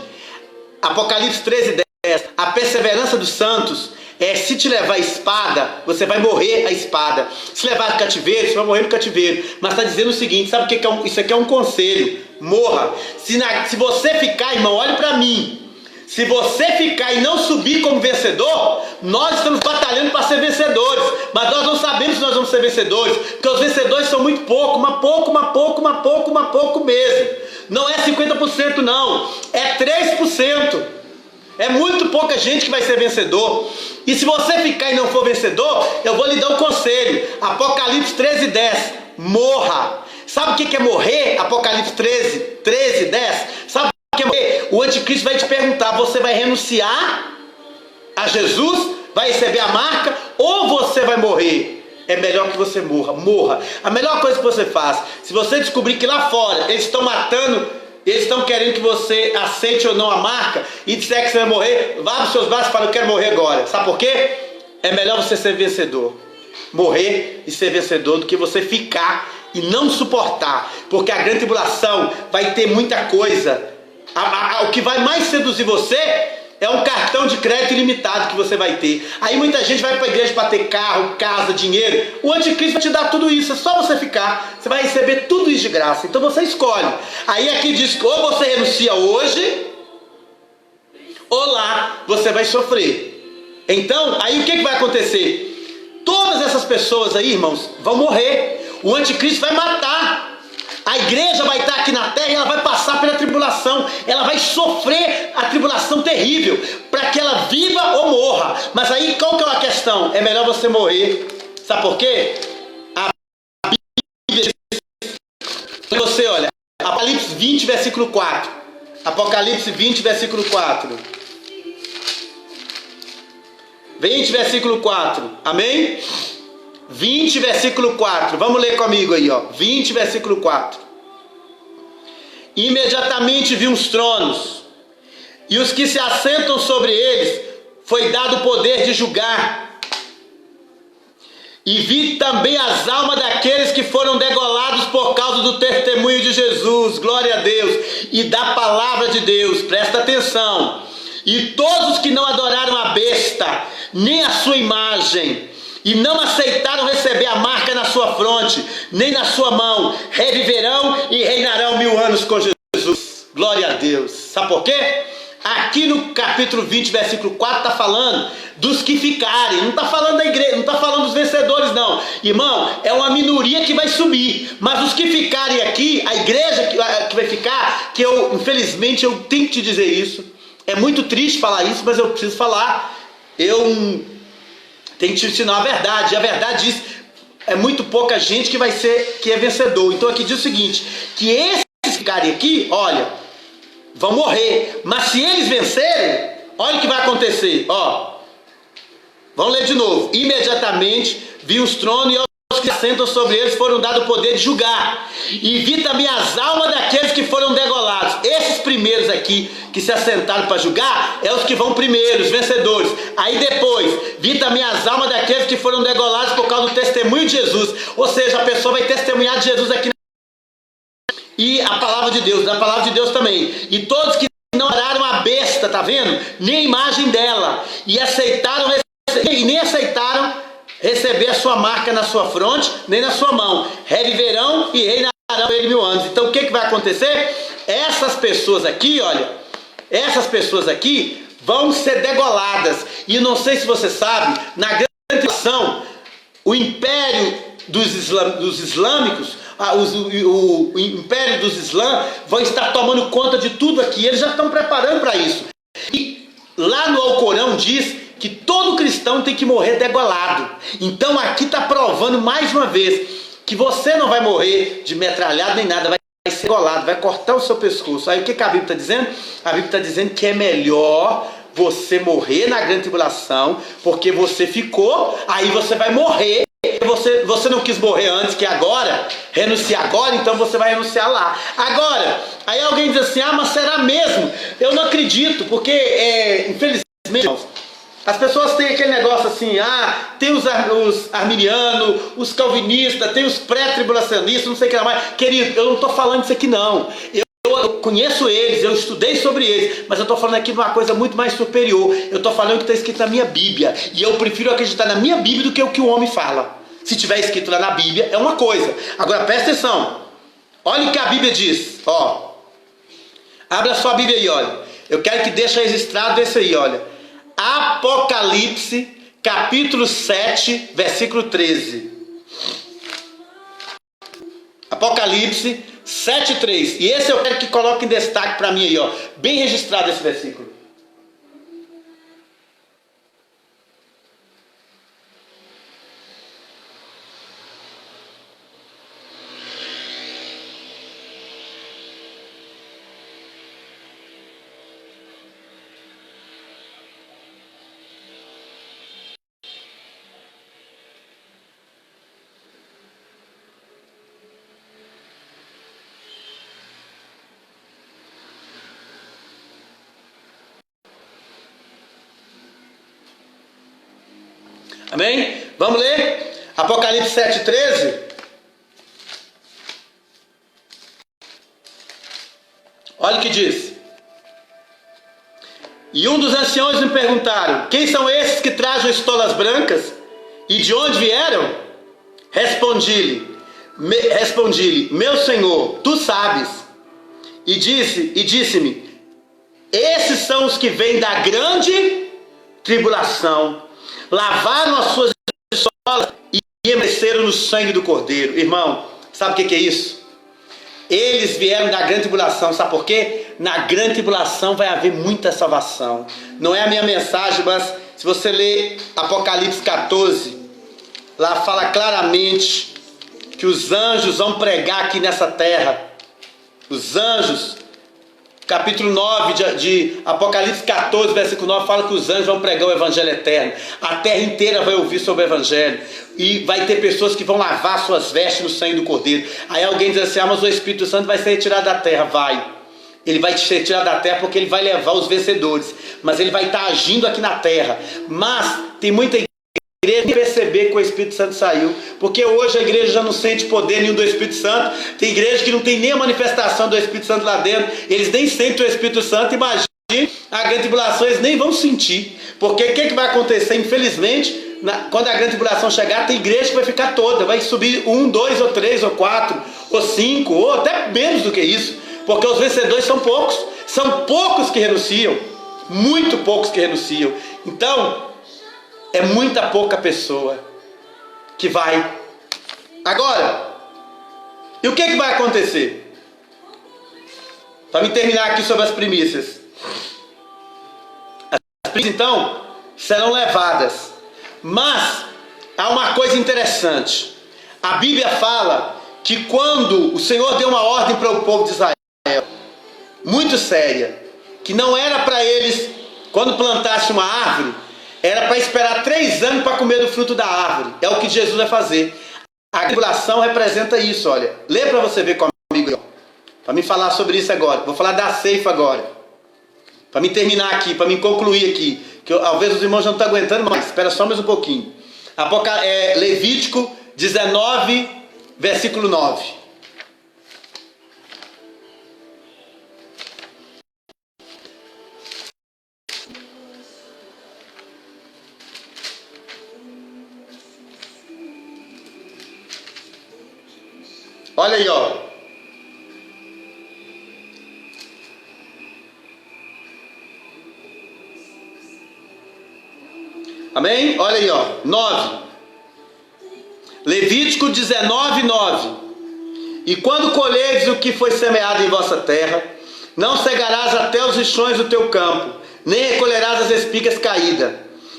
Apocalipse 13, 10. A perseverança dos santos é: se te levar a espada, você vai morrer a espada. Se levar no cativeiro, você vai morrer no cativeiro. Mas está dizendo o seguinte: sabe o que é isso aqui é um conselho? Morra. Se você ficar, irmão, olhe para mim. Se você ficar e não subir como vencedor, nós estamos batalhando para ser vencedores, mas nós não sabemos se nós vamos ser vencedores, porque os vencedores são muito pouco, mas pouco mesmo. Não é 50% não, é 3%. É muito pouca gente que vai ser vencedor. E se você ficar e não for vencedor, eu vou lhe dar um conselho. Apocalipse 13, 10. Morra. Sabe o que é morrer? Apocalipse 13, 10. Sabe o que é morrer? O anticristo vai te perguntar: você vai renunciar a Jesus? Vai receber a marca? Ou você vai morrer? É melhor que você morra. A melhor coisa que você faz, se você descobrir que lá fora eles estão matando, eles estão querendo que você aceite ou não a marca, e disser que você vai morrer, vá para os seus braços e fala: eu quero morrer agora. Sabe por quê? É melhor você ser vencedor, morrer e ser vencedor, do que você ficar e não suportar. Porque a grande tribulação vai ter muita coisa. O que vai mais seduzir você é um cartão de crédito ilimitado que você vai ter. Aí muita gente vai para a igreja para ter carro, casa, dinheiro. O anticristo vai te dar tudo isso, é só você ficar. Você vai receber tudo isso de graça. Então você escolhe. Aí aqui diz que ou você renuncia hoje, ou lá você vai sofrer. Então, aí o que vai acontecer? Todas essas pessoas aí, irmãos, vão morrer. O anticristo vai matar. A igreja vai estar aqui na terra e ela vai passar pela tribulação. Ela vai sofrer a tribulação terrível, para que ela viva ou morra. Mas aí qual que é a questão? É melhor você morrer. Sabe por quê? A Bíblia, você olha, Apocalipse 20, versículo 4. Apocalipse 20, versículo 4. 20, versículo 4. Amém? 20, versículo 4. Vamos ler comigo aí, ó. 20, versículo 4. Imediatamente vi uns tronos, e os que se assentam sobre eles foi dado o poder de julgar. E vi também as almas daqueles que foram degolados por causa do testemunho de Jesus, glória a Deus, e da palavra de Deus. Presta atenção. E todos os que não adoraram a besta, nem a sua imagem, e não aceitaram receber a marca na sua fronte, nem na sua mão, reviverão e reinarão 1000 anos com Jesus. Glória a Deus. Sabe por quê? Aqui no capítulo 20, versículo 4, está falando dos que ficarem. Não está falando da igreja, não está falando dos vencedores, não. Irmão, é uma minoria que vai subir. Mas os que ficarem aqui, a igreja que vai ficar, que eu, infelizmente, eu tenho que te dizer isso. É muito triste falar isso, mas eu preciso falar. Eu tenho que te ensinar a verdade. E a verdade diz: é muito pouca gente que é vencedor. Então aqui diz o seguinte: que esses que ficarem aqui, olha, vão morrer. Mas se eles vencerem, olha o que vai acontecer. Ó, vamos ler de novo. Imediatamente vi os tronos e os que assentam sobre eles foram dado o poder de julgar. E vi também as almas daqueles que foram degolados. Esses primeiros aqui, que se assentaram para julgar, é os que vão primeiro, os vencedores. Aí depois, vi também as almas daqueles que foram degolados por causa do testemunho de Jesus. Ou seja, a pessoa vai testemunhar de Jesus aqui. E a palavra de Deus, da palavra de Deus também. E todos que não adoraram a besta, tá vendo? Nem a imagem dela. E nem aceitaram receber a sua marca na sua fronte, nem na sua mão. Reviverão e reinarão ele 1000 anos. Então o que vai acontecer? Essas pessoas aqui, olha, essas pessoas aqui vão ser degoladas. E não sei se você sabe, na grande tribulação, o império dos islâmicos, o império dos islãs vão estar tomando conta de tudo aqui. Eles já estão preparando para isso. E lá no Alcorão diz que todo cristão tem que morrer degolado. Então aqui está provando mais uma vez que você não vai morrer de metralhado nem nada, vai ser degolado, vai cortar o seu pescoço. Aí o que a Bíblia está dizendo? A Bíblia está dizendo que é melhor você morrer na grande tribulação, porque você ficou, aí você vai morrer. Você não quis morrer antes, que agora, renunciar agora, então você vai renunciar lá. Agora, aí alguém diz assim, mas será mesmo? Eu não acredito, porque, infelizmente, as pessoas têm aquele negócio assim, tem os arminianos, os calvinistas, tem os pré-tribulacionistas, não sei o que mais. Querido, eu não estou falando disso aqui não. Eu conheço eles, eu estudei sobre eles, mas eu estou falando aqui de uma coisa muito mais superior. Eu estou falando o que está escrito na minha Bíblia. E eu prefiro acreditar na minha Bíblia do que o que o homem fala. Se tiver escrito lá na Bíblia, é uma coisa. Agora presta atenção. Olha o que a Bíblia diz. Abra sua Bíblia aí, olha. Eu quero que deixe registrado esse aí, olha. Apocalipse, capítulo 7, versículo 13. Apocalipse 7:3. E esse eu quero que coloque em destaque para mim aí, ó. Bem registrado esse versículo. Amém? Vamos ler? Apocalipse 7:13. Olha o que diz. E um dos anciões me perguntaram: quem são esses que trazem estolas brancas? E de onde vieram? Respondi-lhe, meu Senhor, tu sabes. E disse-me: esses são os que vêm da grande tribulação. Lavaram as suas estolas e emereceram no sangue do Cordeiro. Irmão, sabe o que é isso? Eles vieram da grande tribulação. Sabe por quê? Na grande tribulação vai haver muita salvação. Não é a minha mensagem, mas se você ler Apocalipse 14, lá fala claramente que os anjos vão pregar aqui nessa terra. Os anjos, capítulo 9 de Apocalipse 14, versículo 9, fala que os anjos vão pregar o evangelho eterno. A terra inteira vai ouvir sobre o evangelho. E vai ter pessoas que vão lavar suas vestes no sangue do Cordeiro. Aí alguém diz assim: mas o Espírito Santo vai ser retirado da terra. Vai. Ele vai ser retirado da terra porque ele vai levar os vencedores. Mas ele vai estar agindo aqui na terra. Mas tem muita igreja que perceber que o Espírito Santo saiu. Porque hoje a igreja já não sente poder nenhum do Espírito Santo. Tem igreja que não tem nem a manifestação do Espírito Santo lá dentro. Eles nem sentem o Espírito Santo. Imagine a grande tribulação, eles nem vão sentir. Porque o que vai acontecer? Infelizmente, quando a grande tribulação chegar, tem igreja que vai ficar toda. Vai subir 1, 2 ou 3 ou 4 ou 5 ou até menos do que isso. Porque os vencedores são poucos. São poucos que renunciam. Muito poucos que renunciam. Então, é muita pouca pessoa que vai. Agora, e o que vai acontecer? Para me terminar aqui sobre as primícias. As primícias, então, serão levadas. Mas, há uma coisa interessante. A Bíblia fala que quando o Senhor deu uma ordem para o povo de Israel, muito séria, que não era para eles, quando plantasse uma árvore, era para esperar 3 anos para comer do fruto da árvore. É o que Jesus vai fazer. A tribulação representa isso, olha. Lê para você ver comigo, para me falar sobre isso agora. Vou falar da ceifa agora. Para me terminar aqui, para me concluir aqui. Que talvez os irmãos já não estão aguentando mais. Espera só mais um pouquinho. Levítico 19, versículo 9. Olha aí, ó. Amém? Olha aí, ó. 9. Levítico 19, 9. E quando colheres o que foi semeado em vossa terra, não cegarás até os lixões do teu campo, nem recolherás as espigas caídas,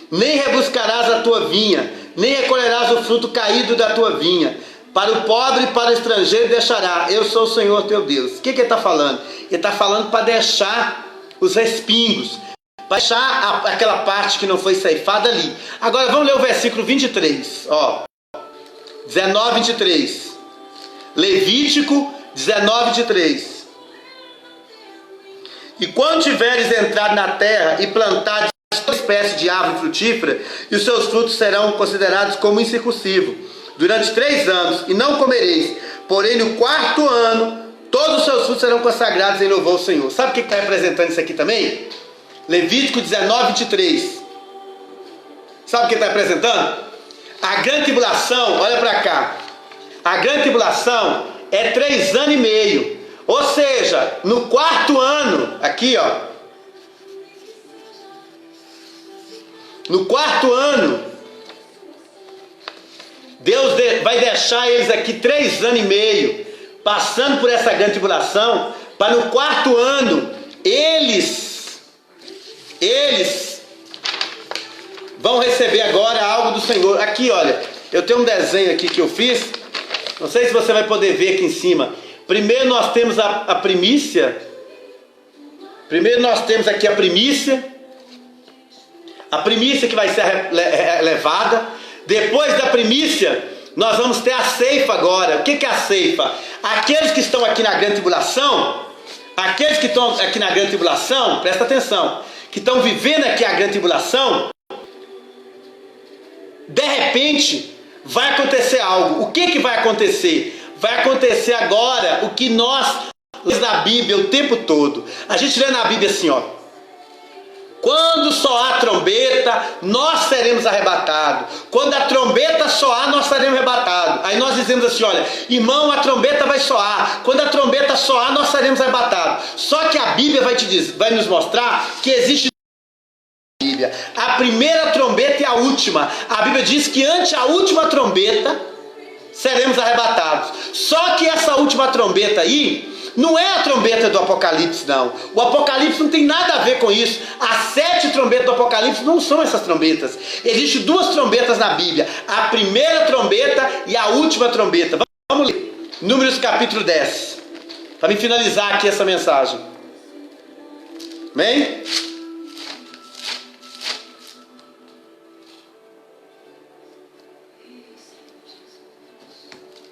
nem rebuscarás a tua vinha, nem recolherás o fruto caído da tua vinha. Para o pobre e para o estrangeiro deixará. Eu sou o Senhor teu Deus. O que ele está falando? Ele está falando para deixar os respingos, para deixar aquela parte que não foi ceifada ali. Agora vamos ler o versículo 23. Ó. 19, 23. Levítico 19, 23. E quando tiveres entrado na terra e plantado toda espécie de árvore frutífera, e os seus frutos serão considerados como incircuncisos durante 3 anos, e não comereis. Porém, no 4º ano, todos os seus frutos serão consagrados em louvor ao Senhor. Sabe o que está representando isso aqui também? Levítico 19, 23. Sabe o que está representando? A grande tribulação, olha para cá. A grande tribulação é 3 anos e meio. Ou seja, no 4º ano, aqui ó. No 4º ano, Deus vai deixar eles aqui 3 anos e meio, passando por essa grande tribulação, para no 4º ano, eles vão receber agora algo do Senhor. Aqui, olha, eu tenho um desenho aqui que eu fiz, não sei se você vai poder ver aqui em cima. Primeiro nós temos a primícia, primeiro nós temos aqui a primícia que vai ser levada. Depois da primícia, nós vamos ter a ceifa agora. O que é a ceifa? Aqueles que estão aqui na grande tribulação, presta atenção, que estão vivendo aqui a grande tribulação, de repente, vai acontecer algo. O que vai acontecer? Vai acontecer agora o que nós lemos na Bíblia o tempo todo. A gente lê na Bíblia assim, ó. Quando soar a trombeta, nós seremos arrebatados. Quando a trombeta soar, nós seremos arrebatados. Aí nós dizemos assim, olha, irmão, a trombeta vai soar. Quando a trombeta soar, nós seremos arrebatados. Só que a Bíblia vai nos mostrar que existe a primeira trombeta e a última. A Bíblia diz que ante a última trombeta, seremos arrebatados. Só que essa última trombeta aí, não é a trombeta do Apocalipse, não. O Apocalipse não tem nada a ver com isso. As 7 trombetas do Apocalipse não são essas trombetas. Existem 2 trombetas na Bíblia. A primeira trombeta e a última trombeta. Vamos ler. Números capítulo 10. Para me finalizar aqui essa mensagem. Amém?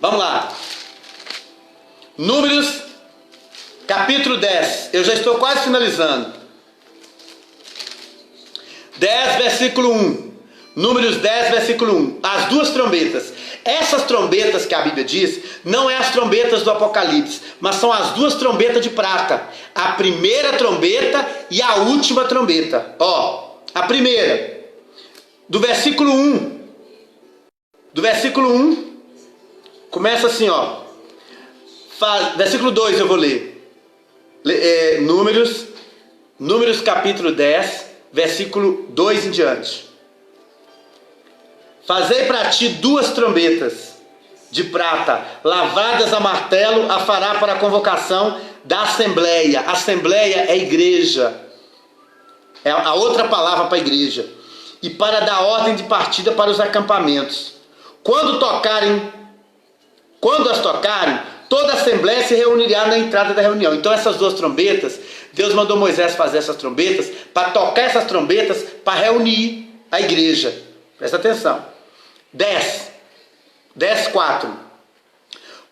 Vamos lá. Números capítulo 10, eu já estou quase finalizando. 10, versículo 1. Números 10, versículo 1. As 2 trombetas. Essas trombetas que a Bíblia diz, não é as trombetas do Apocalipse, mas são as 2 trombetas de prata. A primeira trombeta e a última trombeta. Ó, a primeira, do versículo 1. Do versículo 1, começa assim, ó. Versículo 2 eu vou ler. Números capítulo 10, versículo 2 em diante. Fazei para ti 2 trombetas de prata, lavradas a martelo, a fará para a convocação da assembleia. Assembleia é igreja, é a outra palavra para igreja. E para dar ordem de partida para os acampamentos. Quando as tocarem, toda a assembleia se reunirá na entrada da reunião. Então essas 2 trombetas, Deus mandou Moisés fazer essas trombetas, para tocar essas trombetas, para reunir a igreja. Presta atenção. 10. 10:4.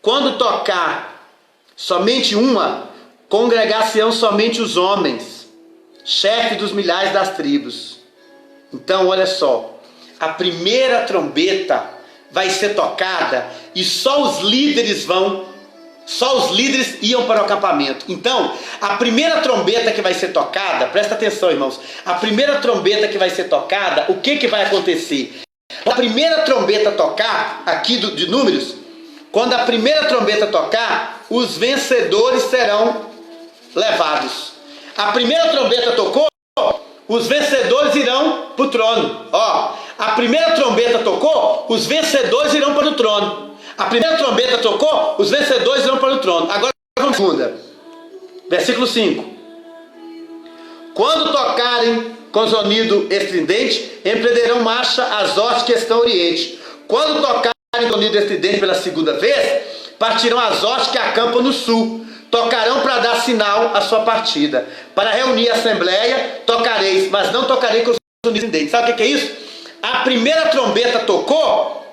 Quando tocar somente uma, congregar-se-ão somente os homens, chefe dos milhares das tribos. Então, olha só, a primeira trombeta vai ser tocada e só os líderes iam para o acampamento. Então, a primeira trombeta que vai ser tocada, presta atenção, irmãos, a primeira trombeta que vai ser tocada, o que vai acontecer? A primeira trombeta tocar, aqui de Números, quando a primeira trombeta tocar, os vencedores serão levados. A primeira trombeta tocou, os vencedores irão para o trono. Ó, a primeira trombeta tocou, os vencedores irão para o trono. A primeira trombeta tocou, os vencedores irão para o trono. Agora vamos para a segunda. Versículo 5. Quando tocarem com sonido estridente, empreenderão marcha às hostes que estão ao oriente. Quando tocarem com sonido estridente pela segunda vez, partirão as hostes que acampam no sul. Tocarão para dar sinal à sua partida. Para reunir a assembleia, tocareis, mas não tocarei com sonido estridente. Sabe o que é isso? A primeira trombeta tocou,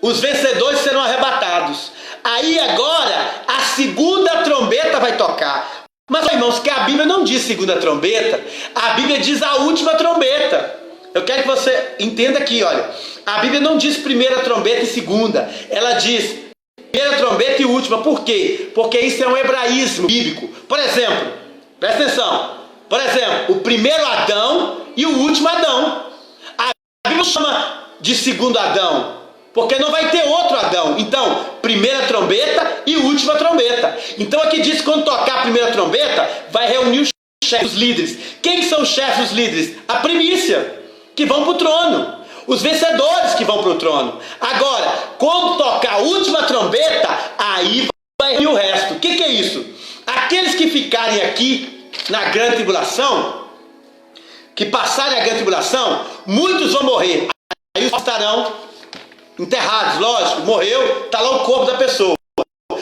os vencedores serão arrebatados. Aí agora, a segunda trombeta vai tocar. Mas, irmãos, que a Bíblia não diz segunda trombeta, a Bíblia diz a última trombeta. Eu quero que você entenda aqui, olha. A Bíblia não diz primeira trombeta e segunda. Ela diz primeira trombeta e última. Por quê? Porque isso é um hebraísmo bíblico. Por exemplo, presta atenção. Por exemplo, o primeiro Adão e o último Adão. A Bíblia chama de segundo Adão, porque não vai ter outro Adão. Então, primeira trombeta e última trombeta. Então aqui diz que quando tocar a primeira trombeta, vai reunir os chefes, os líderes. Quem são os chefes, os líderes? A primícia, que vão para o trono. Os vencedores que vão para o trono. Agora, quando tocar a última trombeta, aí vai reunir o resto. O que é isso? Aqueles que ficarem aqui na grande tribulação, que passarem a grande tribulação, muitos vão morrer. Aí estarão enterrados, lógico, morreu, está lá o corpo da pessoa.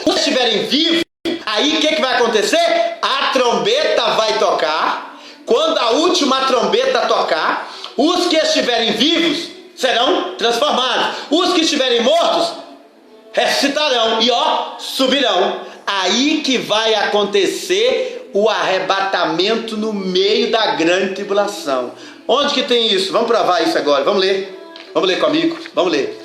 Se estiverem vivos, aí o que vai acontecer? A trombeta vai tocar. Quando a última trombeta tocar, os que estiverem vivos serão transformados. Os que estiverem mortos ressuscitarão e subirão. Aí que vai acontecer o arrebatamento no meio da grande tribulação. Onde que tem isso? Vamos provar isso agora. Vamos ler. Vamos ler comigo. Vamos ler.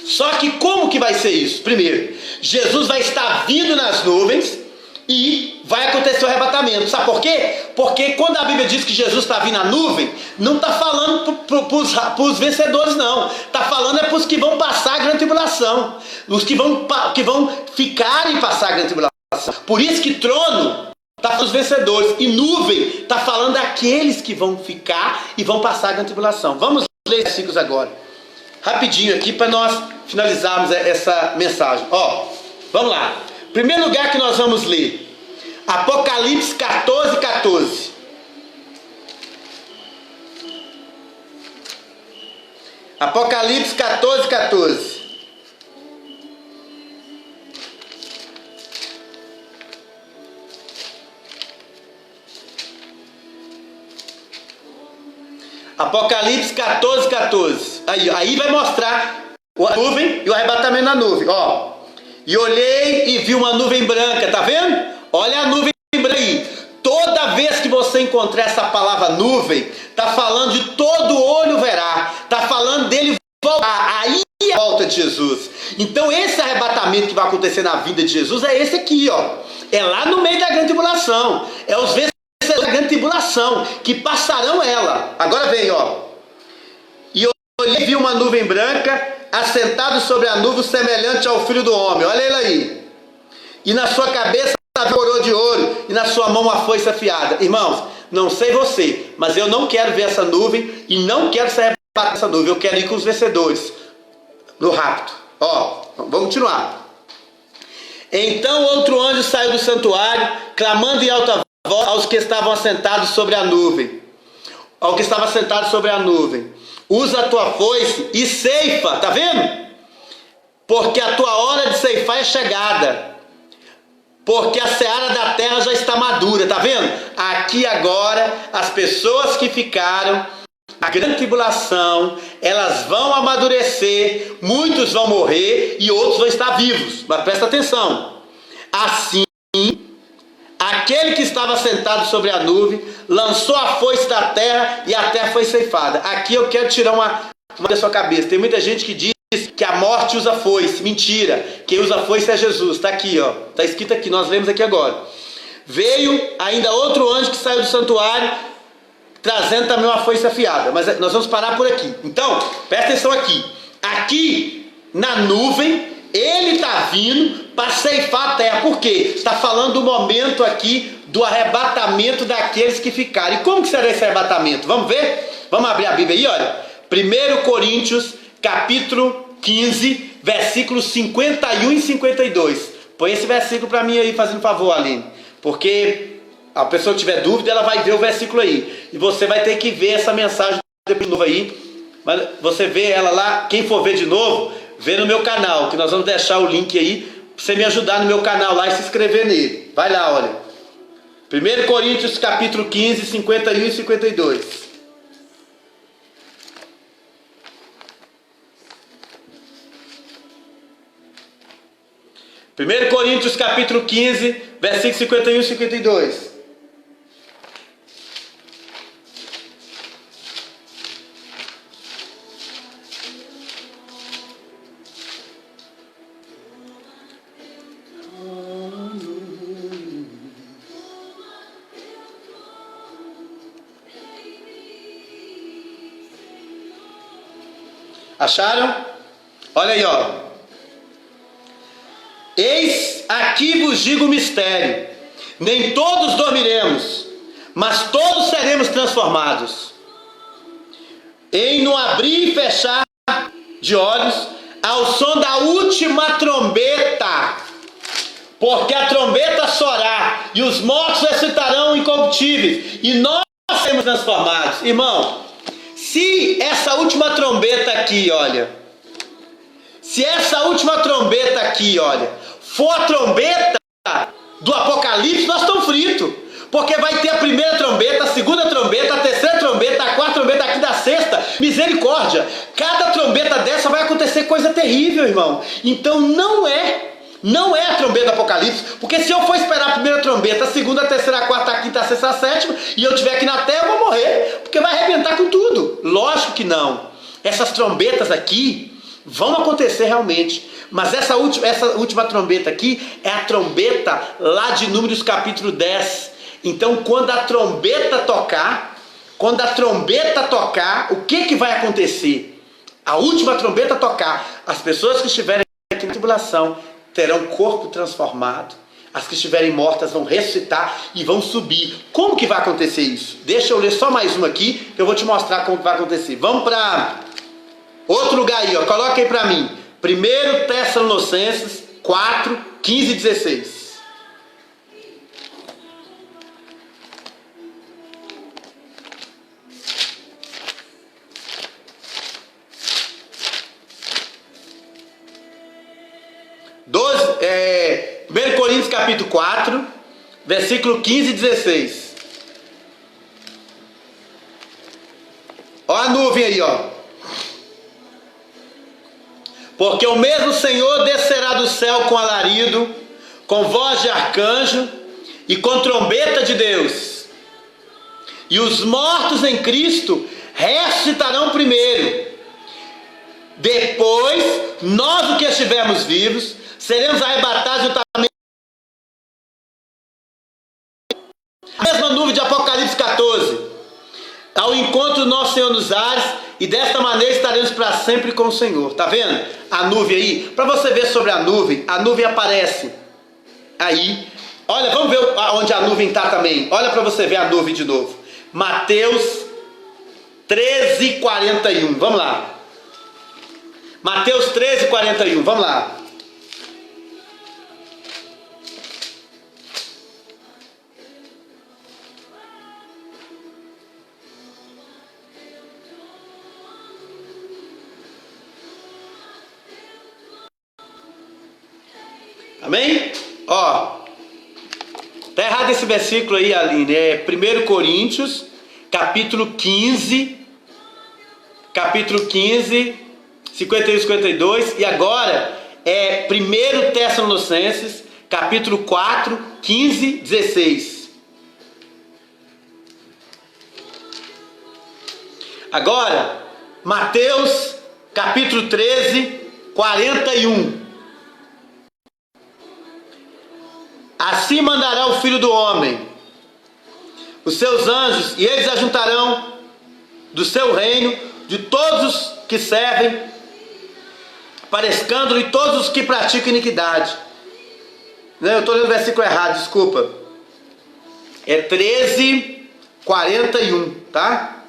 Só que como que vai ser isso? Primeiro, Jesus vai estar vindo nas nuvens e vai acontecer o arrebatamento. Sabe por quê? Porque quando a Bíblia diz que Jesus está vindo na nuvem, não está falando para os vencedores, não. Está falando para os que vão passar a grande tribulação. Os que vão ficar e passar a grande tribulação. Por isso que trono está falando dos vencedores. E nuvem está falando daqueles que vão ficar e vão passar a grande tribulação. Vamos ler os versículos agora. Rapidinho aqui para nós finalizarmos essa mensagem. Vamos lá. Primeiro lugar que nós vamos ler, Apocalipse 14:14. Apocalipse 14:14. Apocalipse 14:14. Aí vai mostrar a nuvem e o arrebatamento na nuvem. E olhei e vi uma nuvem branca, tá vendo? Olha a nuvem branca aí. Toda vez que você encontrar essa palavra nuvem, tá falando de todo olho verá, tá falando dele voltar. Aí é a volta de Jesus. Então esse arrebatamento que vai acontecer na vida de Jesus é esse aqui, é lá no meio da grande tribulação. É os vencedores da grande tribulação que passarão ela. Agora vem, e olhei e vi uma nuvem branca, assentado sobre a nuvem, semelhante ao Filho do Homem. Olha ele aí. E na sua cabeça havia coroa de ouro, e na sua mão uma foice afiada. Irmãos, não sei você, mas eu não quero ver essa nuvem, e não quero ser arrebatado dessa nuvem. Eu quero ir com os vencedores no rapto. Vamos continuar. Então outro anjo saiu do santuário, clamando em alta voz aos que estavam assentados sobre a nuvem. Ao que estava sentado sobre a nuvem: usa a tua foice e ceifa, tá vendo? Porque a tua hora de ceifar é chegada, porque a seara da terra já está madura, tá vendo? Aqui agora, as pessoas que ficaram a grande tribulação, elas vão amadurecer, muitos vão morrer e outros vão estar vivos. Mas presta atenção. Assim, aquele que estava sentado sobre a nuvem lançou a foice da terra e a terra foi ceifada. Aqui eu quero tirar uma da sua cabeça. Tem muita gente que diz que a morte usa foice. Mentira. Quem usa foice é Jesus. Está aqui, ó. Está escrito aqui. Nós lemos aqui agora. Veio ainda outro anjo que saiu do santuário, trazendo também uma foice afiada. Mas nós vamos parar por aqui. Então, presta atenção aqui. Aqui na nuvem, ele está vindo para ceifar a terra. Por quê? Está falando do momento aqui do arrebatamento daqueles que ficaram. E como que será esse arrebatamento? Vamos ver? Vamos abrir a Bíblia aí, olha. 1 Coríntios, capítulo 15, versículos 51 e 52. Põe esse versículo para mim aí, fazendo favor, Aline. Porque a pessoa que tiver dúvida, ela vai ver o versículo aí. E você vai ter que ver essa mensagem de novo aí. Mas você vê ela lá, quem for ver de novo, vê no meu canal, que nós vamos deixar o link aí, para você me ajudar no meu canal lá e se inscrever nele. Vai lá, olha. 1 Coríntios, capítulo 15, 51 e 52. Primeiro Coríntios capítulo 15, versículos 51 e 52. Acharam? Olha aí, ó. Eis aqui vos digo o mistério: nem todos dormiremos, mas todos seremos transformados, em no abrir e fechar de olhos, ao som da última trombeta. Porque a trombeta soará, e os mortos ressuscitarão incorruptíveis, e nós seremos transformados. Irmão, se essa última trombeta aqui, olha, se essa última trombeta aqui, olha, for a trombeta do Apocalipse, nós estamos fritos. Porque vai ter a primeira trombeta, a segunda trombeta, a terceira trombeta, a quarta trombeta, aqui da sexta. Misericórdia. Cada trombeta dessa vai acontecer coisa terrível, irmão. Então não é a trombeta do Apocalipse. Porque se eu for esperar a primeira trombeta, a segunda, a terceira, a quarta, a quinta, a sexta, a sétima, e eu estiver aqui na terra, eu vou morrer. Porque vai arrebentar com tudo. Lógico que não. Essas trombetas aqui vão acontecer realmente. Mas essa última trombeta aqui é a trombeta lá de Números capítulo 10. Então quando a trombeta tocar, o que vai acontecer? A última trombeta tocar, as pessoas que estiverem aqui na tribulação terão corpo transformado. As que estiverem mortas vão ressuscitar e vão subir. Como que vai acontecer isso? Deixa eu ler só mais uma aqui, que eu vou te mostrar como que vai acontecer. Vamos para outro lugar aí, ó. Coloca aí para mim. 1 Tessalonicenses 4, 15 e 16. Doze, 1 Coríntios capítulo 4, versículo 15 e 16. Ó a nuvem aí, ó. Porque o mesmo Senhor descerá do céu com alarido, com voz de arcanjo e com trombeta de Deus. E os mortos em Cristo ressuscitarão primeiro. Depois, nós, os que estivermos vivos, seremos arrebatados juntamente. A mesma nuvem de Apocalipse 14, ao encontro do nosso Senhor nos ares, e desta maneira estaremos para sempre com o Senhor. Tá vendo a nuvem aí? Para você ver sobre a nuvem aparece aí. Olha, vamos ver onde a nuvem está também. Olha para você ver a nuvem de novo. Mateus 13, 41. Vamos lá. Mateus 13, 41. Vamos lá. Amém? Ó, tá errado esse versículo aí, Aline. É 1 Coríntios, capítulo 15, capítulo 15, 51 e 52, e agora é 1 Tessalonicenses, capítulo 4, 15, 16. Agora, Mateus, capítulo 13, 41. Assim mandará o Filho do Homem os seus anjos, e eles ajuntarão do seu reino de todos os que servem para escândalo e todos os que praticam iniquidade. Não, eu estou lendo o versículo errado, desculpa. É 13, 41, tá?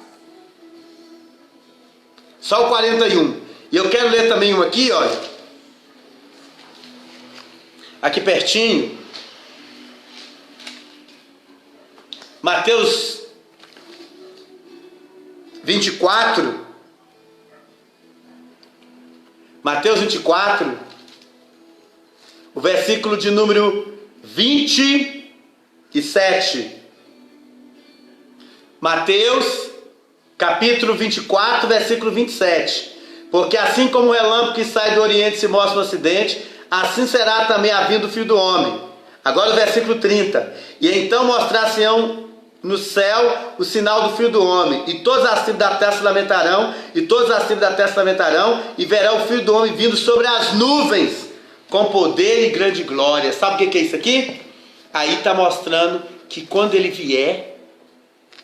Só o 41. E eu quero ler também um aqui, olha. Aqui pertinho. Mateus 24. Mateus 24. O versículo de número 27. Mateus, capítulo 24, versículo 27. Porque assim como o relâmpago que sai do Oriente se mostra no Ocidente, assim será também a vinda do Filho do Homem. Agora o versículo 30. E então mostrar-se-ão no céu o sinal do Filho do Homem, e todas as tribos da terra se lamentarão, e todas as tribos da terra se lamentarão, e verão o Filho do Homem vindo sobre as nuvens, com poder e grande glória. Sabe o que é isso aqui? Aí está mostrando que quando ele vier,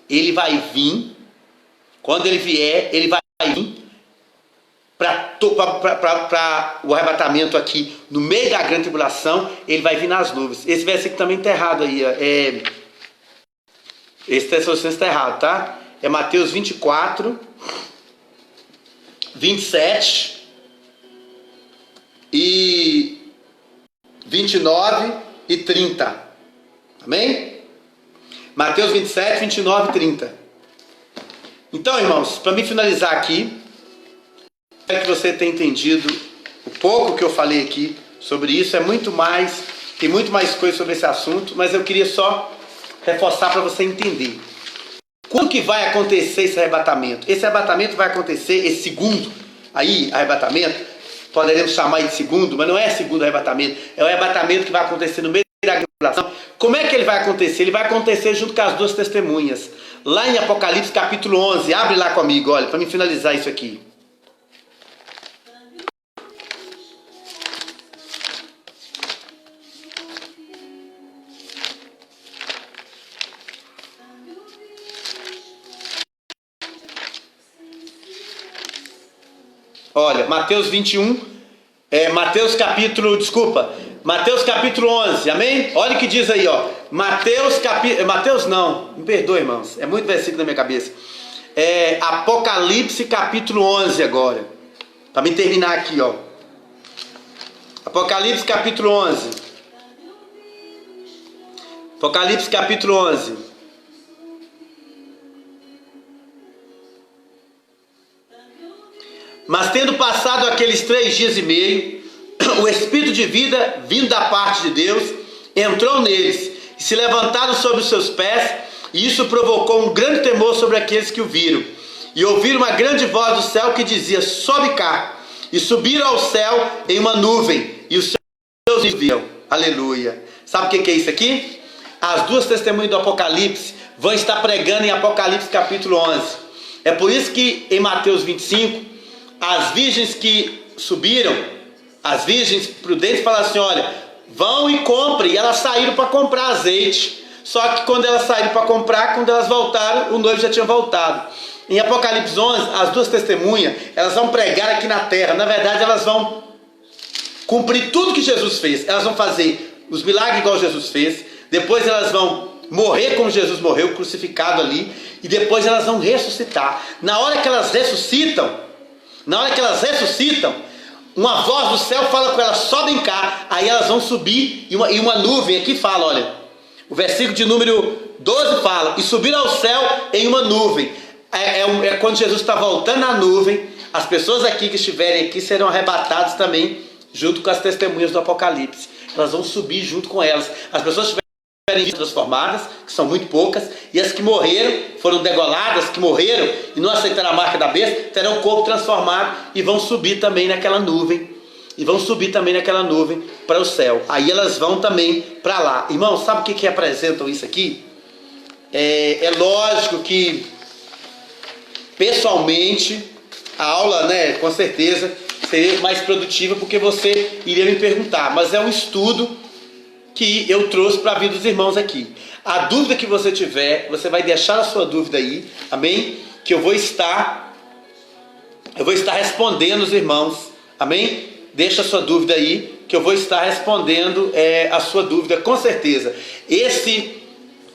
ele vai vir. Quando ele vier, ele vai vir para o arrebatamento aqui, no meio da grande tribulação, ele vai vir nas nuvens. Esse versículo também está errado aí, ó. Esse Tessalonicenses está errado, tá? É Mateus 24, 27 e 29 e 30. Amém? Mateus 27, 29 e 30. Então, irmãos, para me finalizar aqui, espero que você tenha entendido o pouco que eu falei aqui sobre isso. Tem muito mais coisa sobre esse assunto, mas eu queria só reforçar para você entender. Quando que vai acontecer esse arrebatamento? Esse arrebatamento vai acontecer, esse segundo arrebatamento, poderemos chamar de segundo, mas não é segundo arrebatamento, é o arrebatamento que vai acontecer no meio da tribulação. Como é que ele vai acontecer? Ele vai acontecer junto com as duas testemunhas. Lá em Apocalipse capítulo 11, abre lá comigo, olha, para me finalizar isso aqui. Olha, Mateus 21, Mateus capítulo 11, amém? Olha o que diz aí, ó. Mateus não, me perdoe, irmãos, é muito versículo na minha cabeça. Apocalipse capítulo 11 agora, para me terminar aqui, ó. Apocalipse capítulo 11. Apocalipse capítulo 11. Mas tendo passado aqueles 3 dias e meio, o Espírito de vida, vindo da parte de Deus, entrou neles, e se levantaram sobre os seus pés, e isso provocou um grande temor sobre aqueles que o viram. E ouviram uma grande voz do céu que dizia: sobe cá. E subiram ao céu em uma nuvem, e os seus viram. Aleluia. Sabe o que é isso aqui? As duas testemunhas do Apocalipse vão estar pregando em Apocalipse capítulo 11. É por isso que em Mateus 25, as virgens que subiram, as virgens prudentes, falaram assim: olha, vão e comprem. E elas saíram para comprar azeite. Só que quando elas saíram para comprar, quando elas voltaram, o noivo já tinha voltado. Em Apocalipse 11, as duas testemunhas, elas vão pregar aqui na terra. Na verdade, elas vão cumprir tudo que Jesus fez. Elas vão fazer os milagres igual Jesus fez. Depois elas vão morrer como Jesus morreu, crucificado ali. E depois elas vão ressuscitar. Na hora que elas ressuscitam, uma voz do céu fala com elas: sobem cá. Aí elas vão subir, e uma nuvem aqui fala, olha, o versículo de número 12 fala: e subiram ao céu em uma nuvem. É quando Jesus está voltando na nuvem. As pessoas aqui que estiverem aqui serão arrebatadas também, junto com as testemunhas do Apocalipse. Elas vão subir junto com elas. As pessoas tiverem transformadas, que são muito poucas, e as que morreram, foram degoladas, que morreram e não aceitaram a marca da besta, terão o corpo transformado e vão subir também naquela nuvem. E vão subir também naquela nuvem para o céu. Aí elas vão também para lá. Irmão, sabe o que representam isso aqui? É lógico que pessoalmente a aula, né, com certeza seria mais produtiva, porque você iria me perguntar, mas é um estudo que eu trouxe para a vida dos irmãos aqui. A dúvida que você tiver, você vai deixar a sua dúvida aí, amém? Que eu vou estar respondendo os irmãos, amém? Deixa a sua dúvida aí, que eu vou estar respondendo a sua dúvida, com certeza. Esse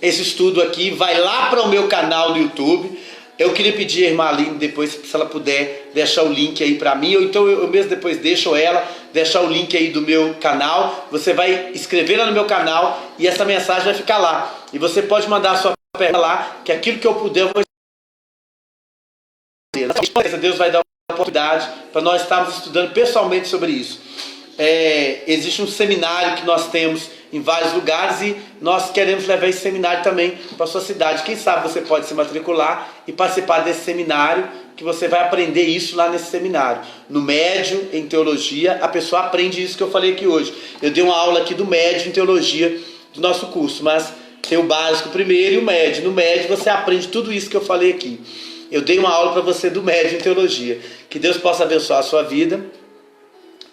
estudo aqui vai lá para o meu canal no YouTube. Eu queria pedir a irmã Aline depois, se ela puder deixar o link aí para mim, ou então eu mesmo depois deixo ela deixar o link aí do meu canal. Você vai escrever lá no meu canal e essa mensagem vai ficar lá. E você pode mandar a sua pergunta lá, que aquilo que eu puder eu vou responder. Deus vai dar uma oportunidade para nós estarmos estudando pessoalmente sobre isso. Existe um seminário que nós temos em vários lugares e nós queremos levar esse seminário também para a sua cidade. Quem sabe você pode se matricular e participar desse seminário, que você vai aprender isso lá nesse seminário. No médio, em teologia, a pessoa aprende isso que eu falei aqui hoje. Eu dei uma aula aqui do médio em teologia do nosso curso, mas tem o básico primeiro e o médio. No médio você aprende tudo isso que eu falei aqui. Eu dei uma aula para você do médio em teologia. Que Deus possa abençoar a sua vida.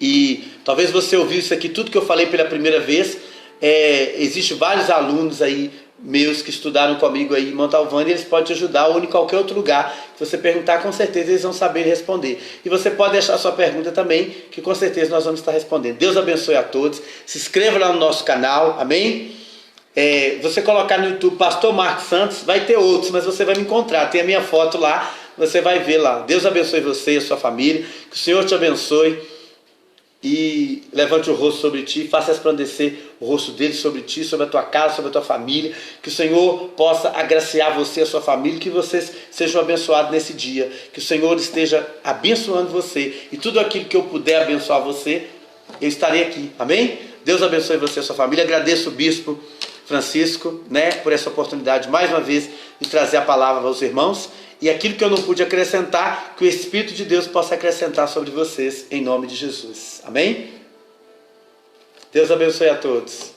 E talvez você ouviu isso aqui, tudo que eu falei pela primeira vez. Existem vários alunos aí meus que estudaram comigo aí em Montalvânia, eles podem te ajudar, ou em qualquer outro lugar. Se você perguntar, com certeza eles vão saber responder. E você pode deixar sua pergunta também, que com certeza nós vamos estar respondendo. Deus abençoe a todos. Se inscreva lá no nosso canal, amém? Você colocar no YouTube Pastor Marcos Santos, vai ter outros, mas você vai me encontrar. Tem a minha foto lá, você vai ver lá. Deus abençoe você e a sua família. Que o Senhor te abençoe. E levante o rosto sobre ti, faça resplandecer o rosto dele sobre ti, sobre a tua casa, sobre a tua família. Que o Senhor possa agraciar você e a sua família, que vocês sejam abençoados nesse dia. Que o Senhor esteja abençoando você, e tudo aquilo que eu puder abençoar você, eu estarei aqui, amém? Deus abençoe você e a sua família. Agradeço o Bispo Francisco, por essa oportunidade mais uma vez de trazer a palavra aos irmãos. E aquilo que eu não pude acrescentar, que o Espírito de Deus possa acrescentar sobre vocês, em nome de Jesus. Amém? Deus abençoe a todos.